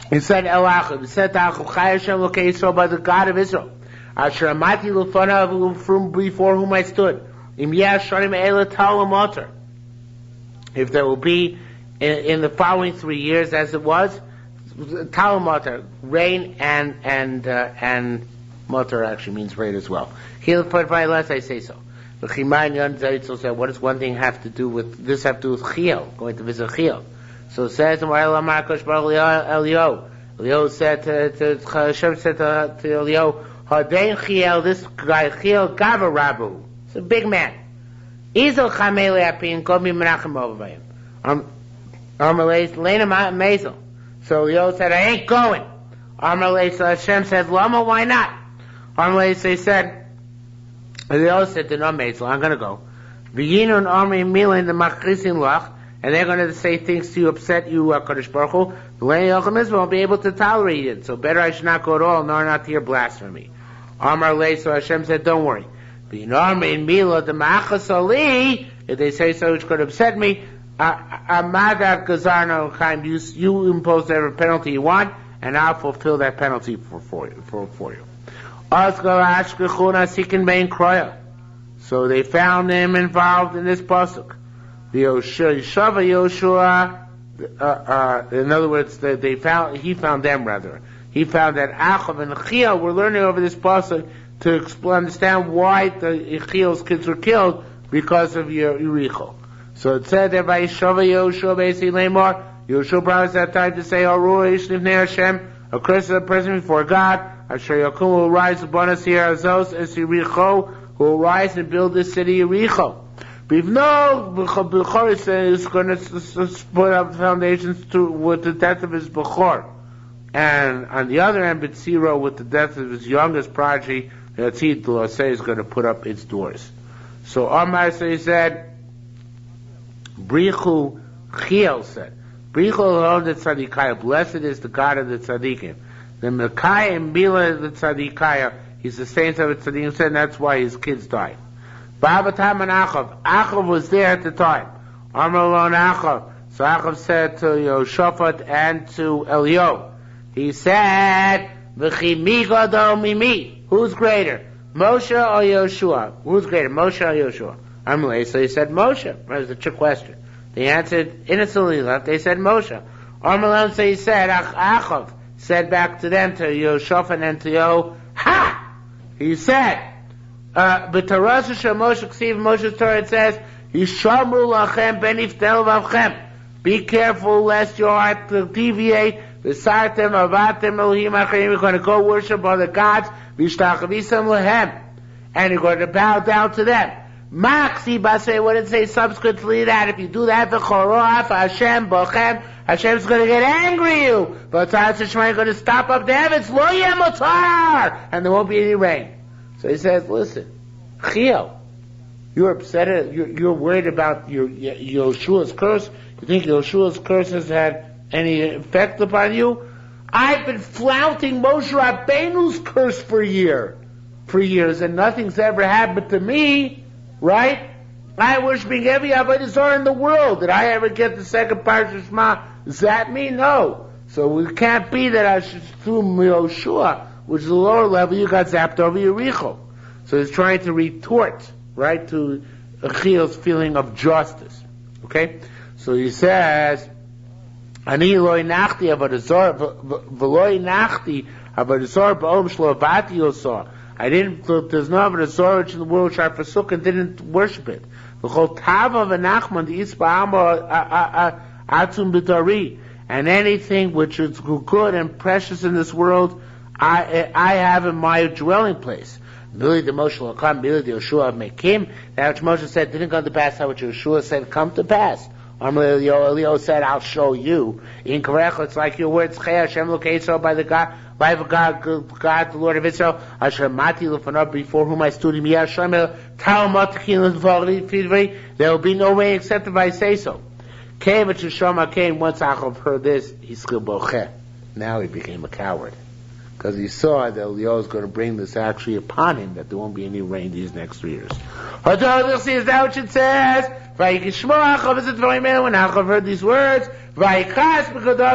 C: He said, he said, by the God of Israel, from before whom I stood. If there will be in the following 3 years as it was, Talamotar, rain and motor actually means rain as well. Unless I say so. What does one thing have to do with this? Have to do with Chiyah, going to visit Chiyah. So it says, Elio said to Hashem said to Elio, Hadein Chiyah, this guy Chiyah Gava Rabu. It's a big man. Izel Chamele Apin Komi Menachem Ovayim. Armalei Lena Mazel. So Elio said, I ain't going. Armalei, so Hashem said, Lama, why not? Armalei said, Elio said to no Mazel, I'm going to go. V'yinun Armi Milin the Machrisin Lach, and they're going to say things to upset you, Kadosh Baruch Hu. The Leni Yochem Israel won't be able to tolerate it, so better I should not go at all, nor not to hear blasphemy. Armalei, so Hashem said, don't worry. V'yinun in Mila the Machas Ali, if they say so, which could upset me, Amadat Gazarno Chaim, you impose whatever penalty you want, and I'll fulfill that penalty for you. So they found him involved in this pasuk. Yoshua, in other words, he found them rather. He found that Achav and Chiyah were learning over this pasuk to understand why the Chiyah's kids were killed because of Yericho. So it said that by Shava Yoshua basically Lamar, Yoshua brought us that time to say, Aruish Nifnei Hashem, a curse is a person before God, Asher Yakum will rise upon us here, Azos, as Yericho, who will rise and build this city Yericho. Bivno, Bechor is going to put up foundations with the death of his Bechor. And on the other end, B'tziro, with the death of his youngest prodigy, Yatzid L'oseh is going to put up its doors. So Amar said, Brichu Chiel said, Brichu alone the Tzadikaya, blessed is the God of the Tzadikim. The Mekayim Bila the Tzadikaya, he's the saint of the Tzadikim, said, and that's why his kids died. Ba'avatam and Achav was there at the time. Amar alone Achav. So Achav said to Yoshaphat and to Elio, he said, V'chi mi gadol mimi, who's greater, Moshe or Yoshua? Who's greater, Moshe or Yoshua? Amalei, so he said Moshe. That was a trick question. They answered innocently enough. They said Moshe. Amalei, so he said Achav said back to them, to Yoshaphat and to Yo, ha! He said, B'Torah Moshe Ksiv, Moshe's Torah, it says, Yishamru lachem beniftel vavchem. Be careful lest your heart deviate. V'sartem avatem Elohim achayim. You're going to go worship other gods. V'shtachavisam lehem. And you're going to bow down to them. Maxi basay, what did it say subsequently that? If you do that, the choroaf Hashem bochem, Hashem's going to get angry at you. But you're going to stop up the heavens. Lo yemotar, and there won't be any rain. So he says, listen, Chiyah, you're upset, you're worried about Yoshua's curse. You think Yoshua's curse has had any effect upon you? I've been flouting Moshe Rabbeinu's curse for years, and nothing's ever happened to me, right? I worshiping every Avodah Zarah in the world. Did I ever get the second Parashat Shema? Does that mean? No. So it can't be that I should assume Yoshua, which is the lower level, you got zapped over Yericho. So he's trying to retort, right, to Achil's feeling of justice. Okay? So he says, Ani loy nachti avodah zarah v'loy nachti avodah zarah ba'om shlo avati osah. There's no avodah zarah in the world which I forsook and didn't worship it. V'chol tava v'nachman d'is ba'ama atzum b'tari. And anything which is good and precious in this world, I have in my dwelling place. Really, the Moshe Lakam, really the Yoshua of Mekim, that which Moshe said didn't come to pass, that which Yoshua said come to pass. Elio said, I'll show you. In Korech, it's like your words, Chei Hashem L'Keisrael, by the God, life of God, the Lord of Israel, Asher Mati L'Fanav, before whom I stood him, Yashemel, Tal Matakin L'Dvari, there will be no way except if I say so. Came at Shishama came, once Achov heard this, he still bocheh. Now he became a coward. Because he saw that Elio is going to bring this actually upon him, that there won't be any rain these next 3 years. Is that what it says? When Achov heard these words,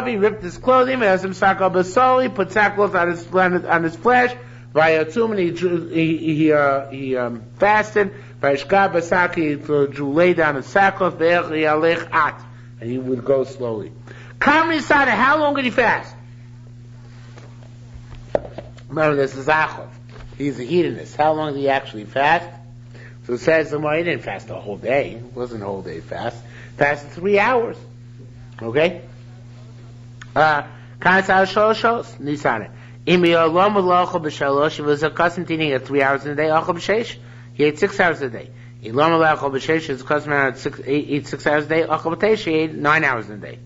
C: he ripped his clothing, he put sackcloth on his flesh, and he fasted, he lay down in sackcloth, and he would go slowly. How long did he fast? Remember, this is Achov. He's a hedonist. How long did he actually fast? So it says, well, he didn't fast the whole day. It wasn't a whole day fast. Fasted 3 hours. Okay? Nisan. He was accustomed to eating at 3 hours in a day. He ate 6 hours a day. He was accustomed to eat 6 hours a day. He ate 9 hours a day.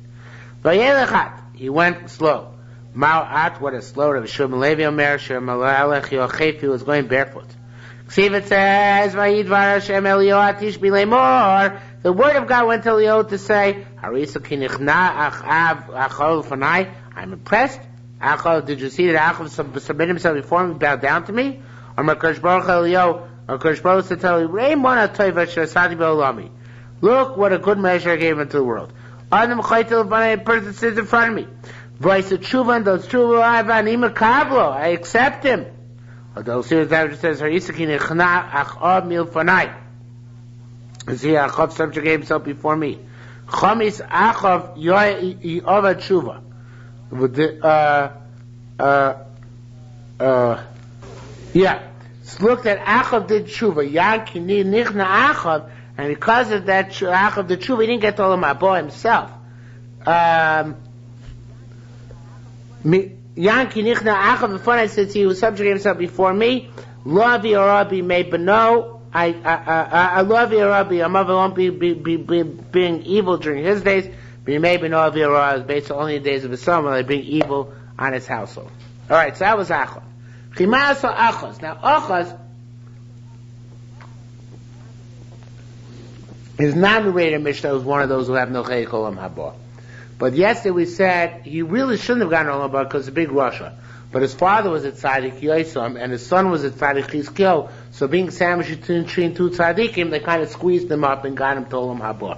C: He went slow. What a slow Rav Shimon Levi Omer, he was going barefoot. It says, the word of God went to Leo to say, I'm impressed. Did you see that Achov submitted himself before me, bowed down to me? Look what a good measure I gave unto the world. A person sits in front of me. Voice of tshuva and those tshuva I accept him. Although it says, Achov subjugated himself before me. Chamis Achov Yova tshuva. Look that Achov did tshuva. Yankini nichna Achov, and because of that Achov did tshuva, he didn't get to Olam Haba himself. Yanki nichna Achov, the fun I said he was subjugating himself before me. Lavi Arabi may beno. I love Arabi. I'm won't be being evil during his days. But may beno Avi Arabi is based only in the days of his son when they bring evil on his household. All right, so that was Achov. Chimasa Achaz. Now Achaz is not narrated. Mishnah was one of those who have no Chei Olam Haba. But yesterday we said he really shouldn't have gotten Olam Haba because it's a big Russia. But his father was at Tzaddik Yosam and his son was at Tzaddik Chizkiel. So being sandwiched between 2 Tzaddikim, they kind of squeezed him up and got him to Olam Haba.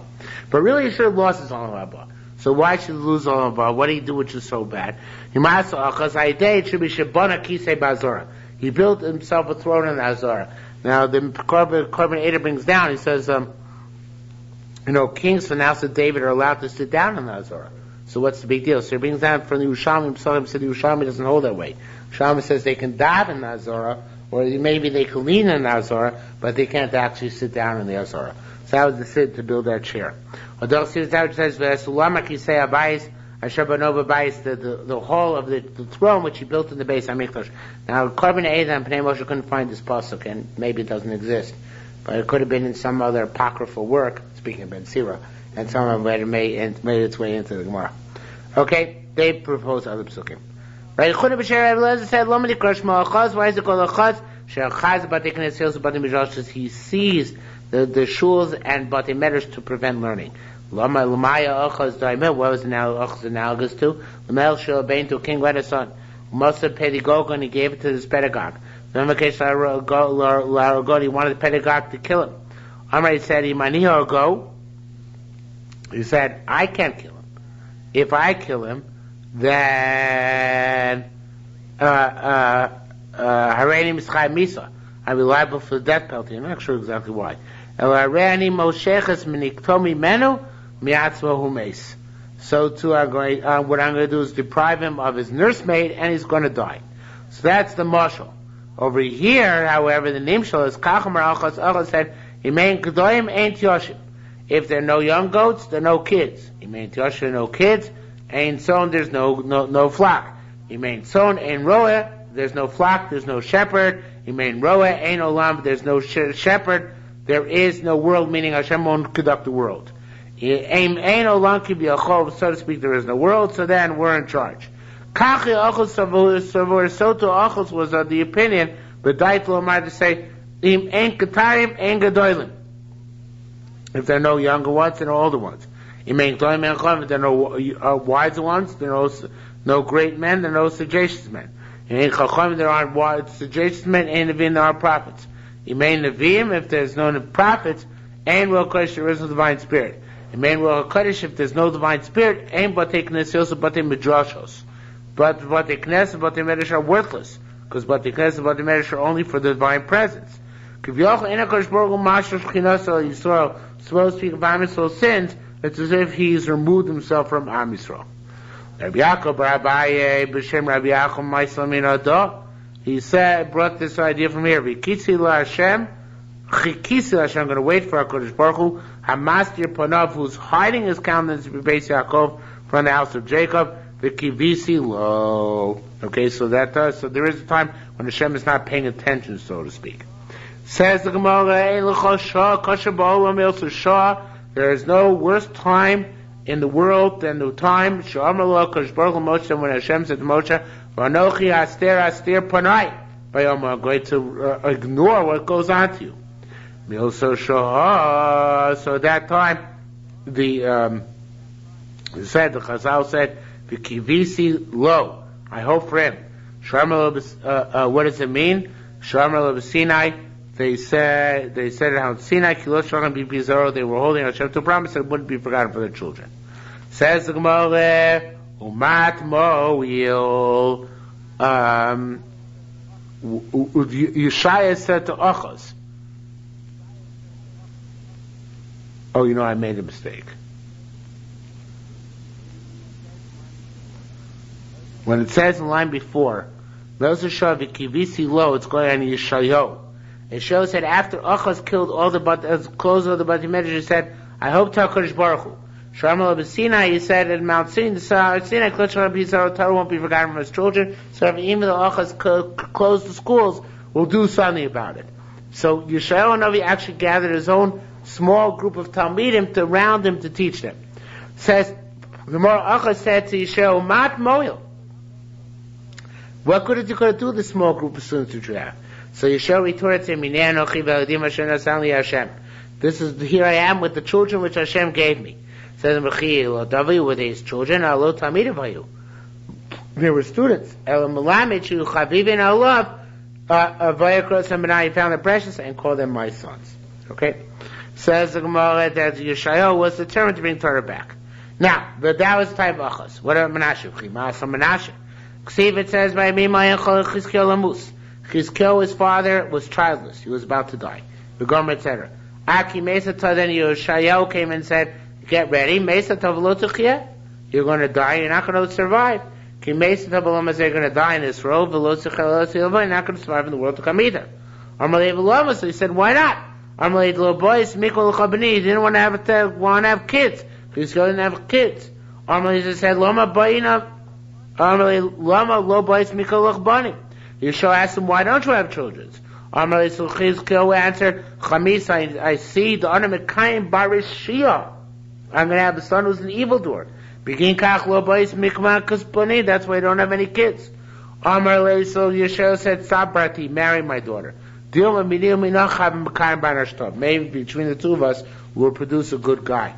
C: But really he should have lost his Olam Haba. So why should he lose Olam Haba? What did he do which is so bad? He built himself a throne in Azara. Now the Korban Eder brings down, he says, kings from the house of David are allowed to sit down in the Azara. So what's the big deal? So he brings down from the Yerushalmi himself, said the Yerushalmi doesn't hold that way. Yerushalmi says they can dive in the Azara, or maybe they can lean in the Azara, but they can't actually sit down in the Azara. So that was the Sid to build that chair. The hall of the throne which he built in the base HaMikdash. Now, Korban Eidah and Pnei Moshe couldn't find this pasuk, and maybe it doesn't exist. But it could have been in some other apocryphal work, speaking of Ben Sira, and some of it made its way into the Gemara. Okay, they propose other psukim. Right, Chuna B'Sher Eliezer said, Lo Medikra Shmo Achaz, why is it called Achaz? She'achaz Batei Knesset Batei Midrash, he sees the shuls and Batei Medrash to prevent learning. Lama Lumaya Achaz Daimel, what was Achaz analogous to? Lamel Shel Bein to King Wed son. Moshe Pedagogue, and he gave it to his pedagogue. He wanted the pedagogue to kill him. Amr said, go. He said, I can't kill him. If I kill him, then Harani Mischai Misa. I'll be liable for the death penalty. I'm not sure exactly why. So too, what I'm going to do is deprive him of his nursemaid, and he's going to die. So that's the mashal. Over here, however, the nimshal is Kachamar Achaz said, Imein Kedoyim ain't Yoshim. If there are no young goats, there are no kids. Imein Yoshim, no kids. Ain't son, there's no flock. Imein son, ain't roeh, there's no flock, there's no shepherd. Imein roeh, ain't olam, there's no shepherd. There is no world, meaning Hashem won't conduct the world. Ain't no longer be a chov, so to speak. There is no world, so then we're in charge. Kachi achos savur, so to achos was of the opinion, but Dait Lomar to say, im ein katarim, ein gadolim. If there are no younger ones, there are older ones. Im ein gdolim, ein chov, if there are no wiser ones, there are no great men, there are no sagacious men. Im ein chacham, there aren't sagacious men, ein nevim, there are prophets. Im ein nevim, if there's no prophets, ein real kodesh, there is no divine spirit. Im ein real kodesh, if there's no divine spirit, ein batei knesios, batei midrashos. But batei knes and batei medrash are worthless, because batei knes and batei medrash are only for the divine presence. Kivyoch ein HaKadosh Baruch Hu mashal shchinas al Yisrael, supposed to speak of Am Yisrael's sins, it's as if he's removed himself from Am Yisrael. Rabbi Yaakov Bar Abaye b'shem Rabbi Yaakov Ma'islam min Adah, he said, brought this idea from here. V'kitzi la Hashem, chikisi la Hashem, I'm going to wait for HaKadosh Baruch Hu, Hamastir Panav, who's hiding his countenance b'beis Yaakov from the house of Jacob, v'kivisi lo. Okay, so so there is a time when Hashem is not paying attention, so to speak. Says the Gemara, there is no worse time in the world than the time when Hashem said to Moshe, I'm going to ignore what goes on to you. So at that time, the Chazal said, "V'kivisi lo." I hope for him. What does it mean? Sinai. They said it how Sinai Kilos Shalom B'Pizaro. They were holding Hashem to promise that it wouldn't be forgotten for their children. Says the Gemara, Umat Mo'il. Yeshaya said to Achaz, "Oh, I made a mistake." When it says in the line before, Kivisi lo, it's going on Yeshayo. Yeshayo said after Achaz killed all the clothes of the Bati Medrash, he said, "I hope to HaKadosh Baruch Hu." Sharmal Sinai, he said at Mount Sinai, Torah won't be forgotten from his children. So even though Achaz closed the schools, we'll do something about it. So Yeshayahu Navi actually gathered his own small group of Talmidim around him to teach them. Says the more Achaz said to Yeshayahu, "Mat Moil." What could you do with the small group of students that you have? So Yeshua retorted to him, "This is, here I am with the children which Hashem gave me." Says were they his children? They were students. He found them precious and called them my sons. Okay? Says the Gemara that Yeshayahu was determined to bring Torah back. Now, but that was the type of Achaz. What about Menashe? Menashe. It says by me, Chizkiel, his father, was childless. He was about to die. The Gomer, etc. Aki Mesa, then Yeshayahu came and said, "Get ready. Mesa Tavalotuchia. You're going to die. You're not going to survive. Ki Mesa Tavalomas, they're going to die in this road. Velotuchia, you're not going to survive in the world to come either." Amalei Veloma, so he said, "Why not?" Amalei little boys, Mikol Chabani, he didn't want to have kids. Chizkiel didn't have kids. Amalei said, "Loma Baina." Lama lo boys Mikol Chabani. Yeshua asked him, "Why don't you have children?" Amalei so Chizkiel answered, "Chamis, I see the Anamekayim Barishia. I'm going to have a son who's an evildoer. Begin kach lo boys mikma kaspani. That's why I don't have any kids." Amalei so Yeshua said, "Sabrati, marry my daughter. Maybe between the two of us, we'll produce a good guy."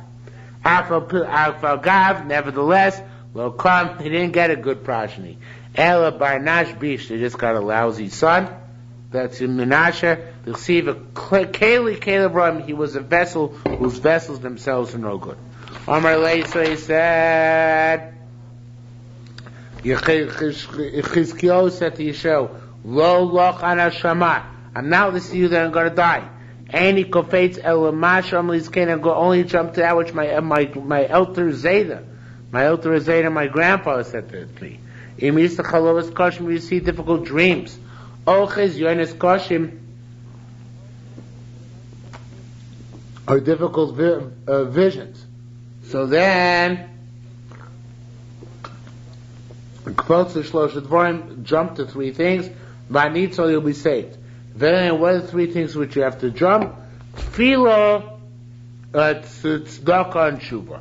C: Nevertheless, lo kam, he didn't get a good progeny. Ela barnash bish, they just got a lousy son. That's in Menashe. They'll see a Caleb, he was a vessel whose vessels themselves are no good. Amar Lei, so he said, Chizkiyahu said to Yeshua, "Lo loch ana shama. I'm not listening to you that I'm going to die. Any kofetz elamash amlis can go only jump to that which my elder Zeta, my grandfather said to me. Imis chalovas kashim, you see difficult dreams. Olches yonis kashim are difficult visions. So then, jump to three things. So you'll be saved. Then what are the three things which you have to jump? Tefillah
A: It's tzedakah and tshuva.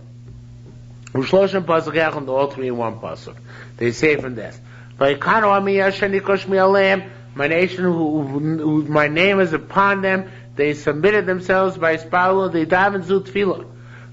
A: Ushloshim pasuk echad, all three in one pasuk. They say from this. Vayikanu ami yasher nikosh mi aleim, my nation who my name is upon them, they submitted themselves by spalu, they daven zu tefillah.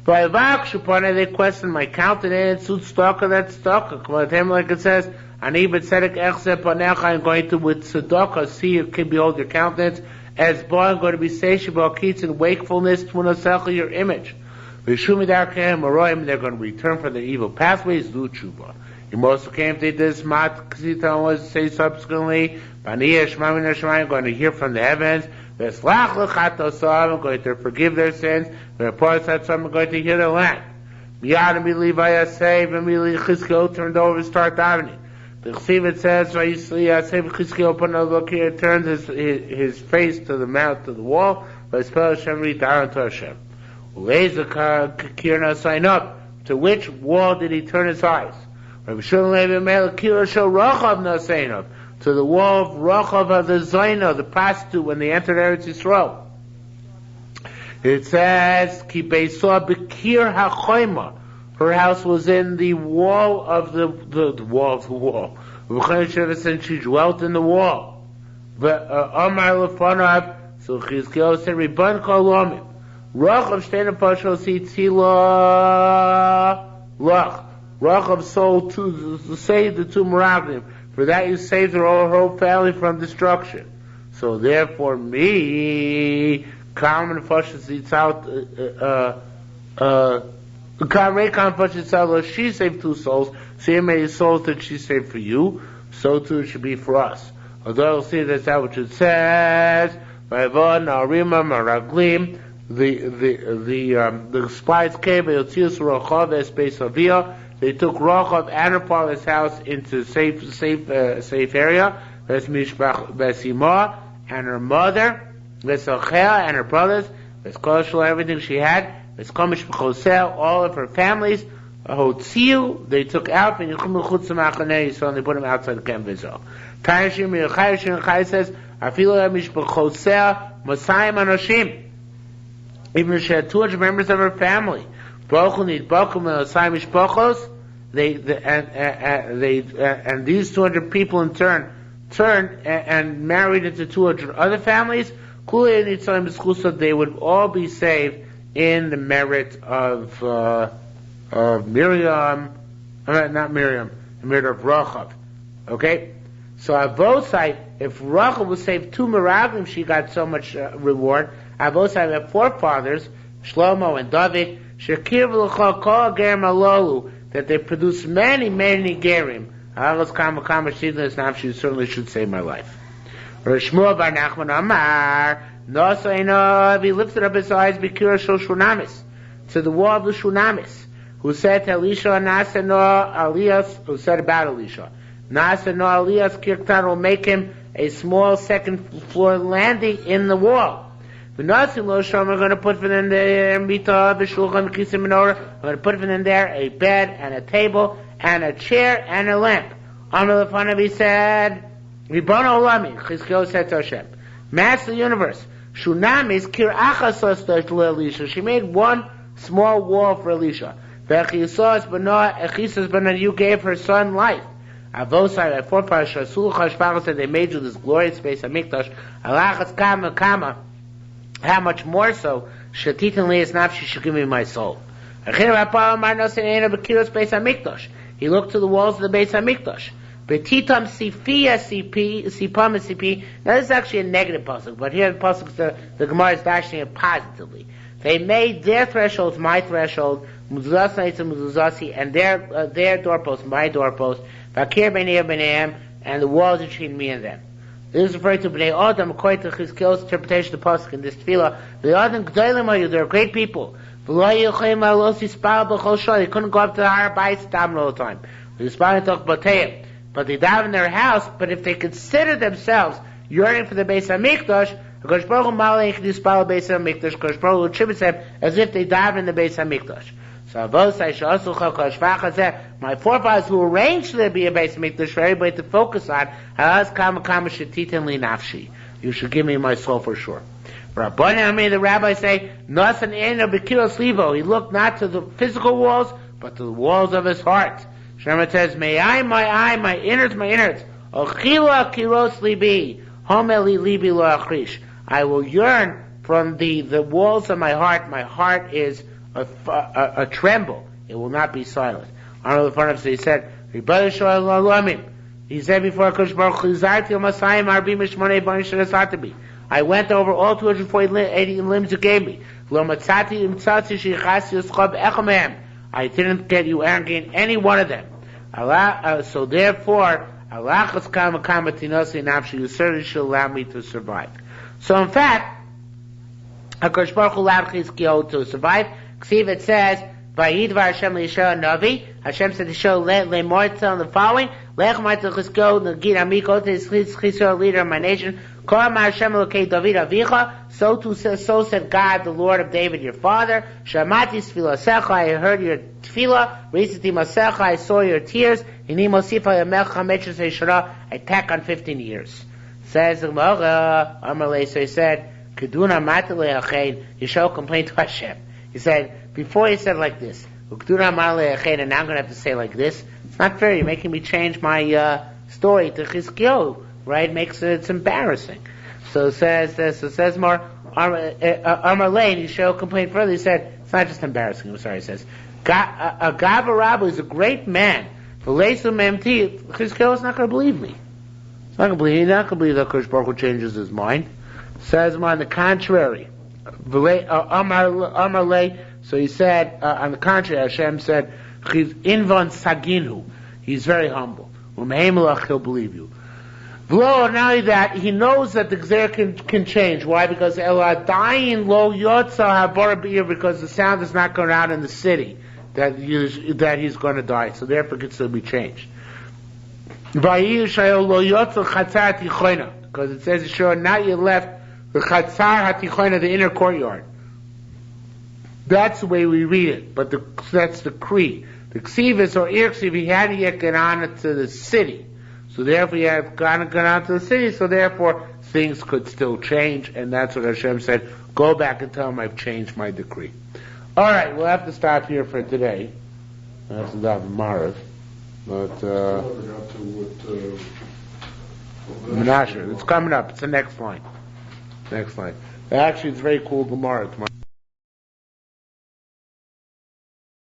A: Vayivak shupana, they question my countenance, zu tzedakah, that's tzedakah. Come on, like it says, ani b'tzedek echzeh panecha, I'm going to with tzedakah see you can behold your countenance, as boy I'm going to be satiable, keats in wakefulness, tmunasecha, your image. V'shumi darkehem aroim, they're going to return from their evil pathways, zu tshuva. You most came to this mat ksita was say subsequently, Baniya Shmami Nashmai, I'm going to hear from the heavens, Veslach Lechatosam, I'm going to forgive their sins, Veposatsam, I'm going to hear the land. Miyad immediately Vayaseh, immediately Chizkiel turned over and start davening. The Chesiv says, Vayaseh Chizkiel opened a look here, turned his face to the mouth, to the wall, Vayspel Hashem Ridaran to Hashem. Ulezaka Kirna sign up. To which wall did he turn his eyes? To the wall of Rachav of the Zaina, the prostitute, when they entered Eretz Yisrael. It says, Ki Beisah Bekir HaChoyma. Her house was in the wall of the wall of the wall. And she dwelt in the wall. But Amar Lefanav, so Chizkiel said, Riban Kol Omim. Rachav Shteina Pashal Tzila Lach. Rachav sold saved the two Meraglim. For that you saved her whole family from destruction. So therefore me, common Fashas eats out, she saved two souls, so many souls that she saved for you, so too it should be for us. Although you'll see that's that which it says, the spies came, they took Rachav and her father's house into safe area. That's Mishpach Besimah and her mother, Vesachel and her brothers, Veskoshel, everything she had, Veskomish Bechosel, all of her families, Hotziu, they took out, and Yichum Chutz Machanei, so they put him outside the camp of Israel. Tayashim Yechayashim Chai says, Afilo Mishpachosel, Masayim Anoshim. Even she had 200 members of her family. And these 200 people in turn turned and married into 200 other families. They would all be saved in the merit of Miriam, not Miriam, the merit of Rachav. Okay, so Avosai, if Rachav was saved 2 Meraglim, she got so much reward. Avosai had 4 fathers, Shlomo and David. Shekir v'l'chol kol gerim alolu, that they produce many gerim. Alas kama shidlas nafshi, certainly should save my life. Rishmua bar Nachman Amar, Nosainov, he lifted up his eyes, Bikira shel Shunamis, to the wall of the Shunamis, who said to Elisha, Nasano Elias, who said about Elisha, Nasano Elias Kirktan will make him a small second floor landing in the wall. I'm going to put for them there, I'm going to put for them there a bed and a table and a chair and a lamp. He said, Ribono Olami, Chizkiel said to Hashem, Master of the universe, Shunamis kir achasas Elisha. She made one small wall for Elisha. You gave her son life. Avosai, my forefathers, said they made you this glorious space of Mikdash. Alachas kama. How much more so? Shatitan leis nafshi, should give me my soul. He looked to the walls of the Beis Hamikdash. Betitam sipia sipam sipi. Now this is actually a negative pasuk, but here the pasuk, the Gemara is dashing it positively. They made their thresholds my threshold, muzuzasi and their doorposts my doorpost, vakir b'nei and the walls between me and them. This is referring to Bnei Adam, according to Chizkiel's interpretation of the pasuk in this tefillah. The Adam G'daylim are you, they're great people. They couldn't go up to the Har Bayis daven all the time. But they daven in their house. But if they consider themselves yearning for the Beis Hamikdash, Kodesh Baruch Hu Malei Yispal Beis Hamikdash, Kodesh Baruch Hu attributes them as if they daven in the Beis Hamikdash. So my forefathers who arranged there be a Beis Hamikdash for everybody to focus on, you should give me my soul for sure.
C: Rabbanan, I mean, the rabbis say, Nasan eno bekiros livo. He looked not to the physical walls, but to the walls of his heart. Shema says, my innards, Ochila kiros libi, homeli libi lo achrish. I will yearn from the walls of my heart. My heart is a tremble. It will not be silent. Arnold Farnham, he said, he said before Kosh Baruch Hu, I went over all 280 limbs you gave me. I didn't get you gain any one of them. So therefore, you certainly should allow me to survive. So in fact, HaKadosh Baruch Hu allowed Chizkiyahu to survive. Ksiv, it says, Vayidvar Hashem L'Yisrael Navi. Hashem said to show Le'mor, tell him the following: Lech Ma'atzil Chizkiyahu Nagid Amiko, to Chizkiyahu, leader of my nation. Kol Ma Hashem Elokei David Avicha. So said God, the Lord of David, your father. Shamati Tfilasecha, I heard your tefillah. Risiti Masecha, I saw your tears. Ini Mosifa Yamelcha Metres Yeshara, I tack on 15 years. Says the Gemara, Amalei, so he said, Keduna Matale Achein, you shall complain to Hashem. He said, before he said like this, and now I'm going to have to say like this. It's not fair. You're making me change my story to Chizkiyahu, right? It's embarrassing. So says more. Amalei, you shall complain further. He said, it's not just embarrassing. I'm sorry. He says, Gavarabu is a great man. Chizkiyahu is not going to believe me. He's not going to believe that Kosh Baruch Hu changes his mind. Says on the contrary. Amalei. So he said, on the contrary, Hashem said, He's invan saginu. He's very humble. He'll believe you. Not only that, he knows that the Gzer can change. Why? Because Eladayin lo yotza habarabir, because the sound is not going out in the city that he's going to die. So therefore, it can still be changed. Because it says, sure, not yet left the chatzar hatichoina, the inner courtyard. That's the way we read it, but that's the Cree. The Ksivis or Irksiv, he hadn't yet gone on to the city. So therefore, he had gone on to the city, so therefore, things could still change, and that's what Hashem said, go back and tell him I've changed my decree. Alright, we'll have to stop here for today. That's the Dav Marav. But, Menashe, it's coming up, it's the next line. Actually, it's very cool Gemara tomorrow.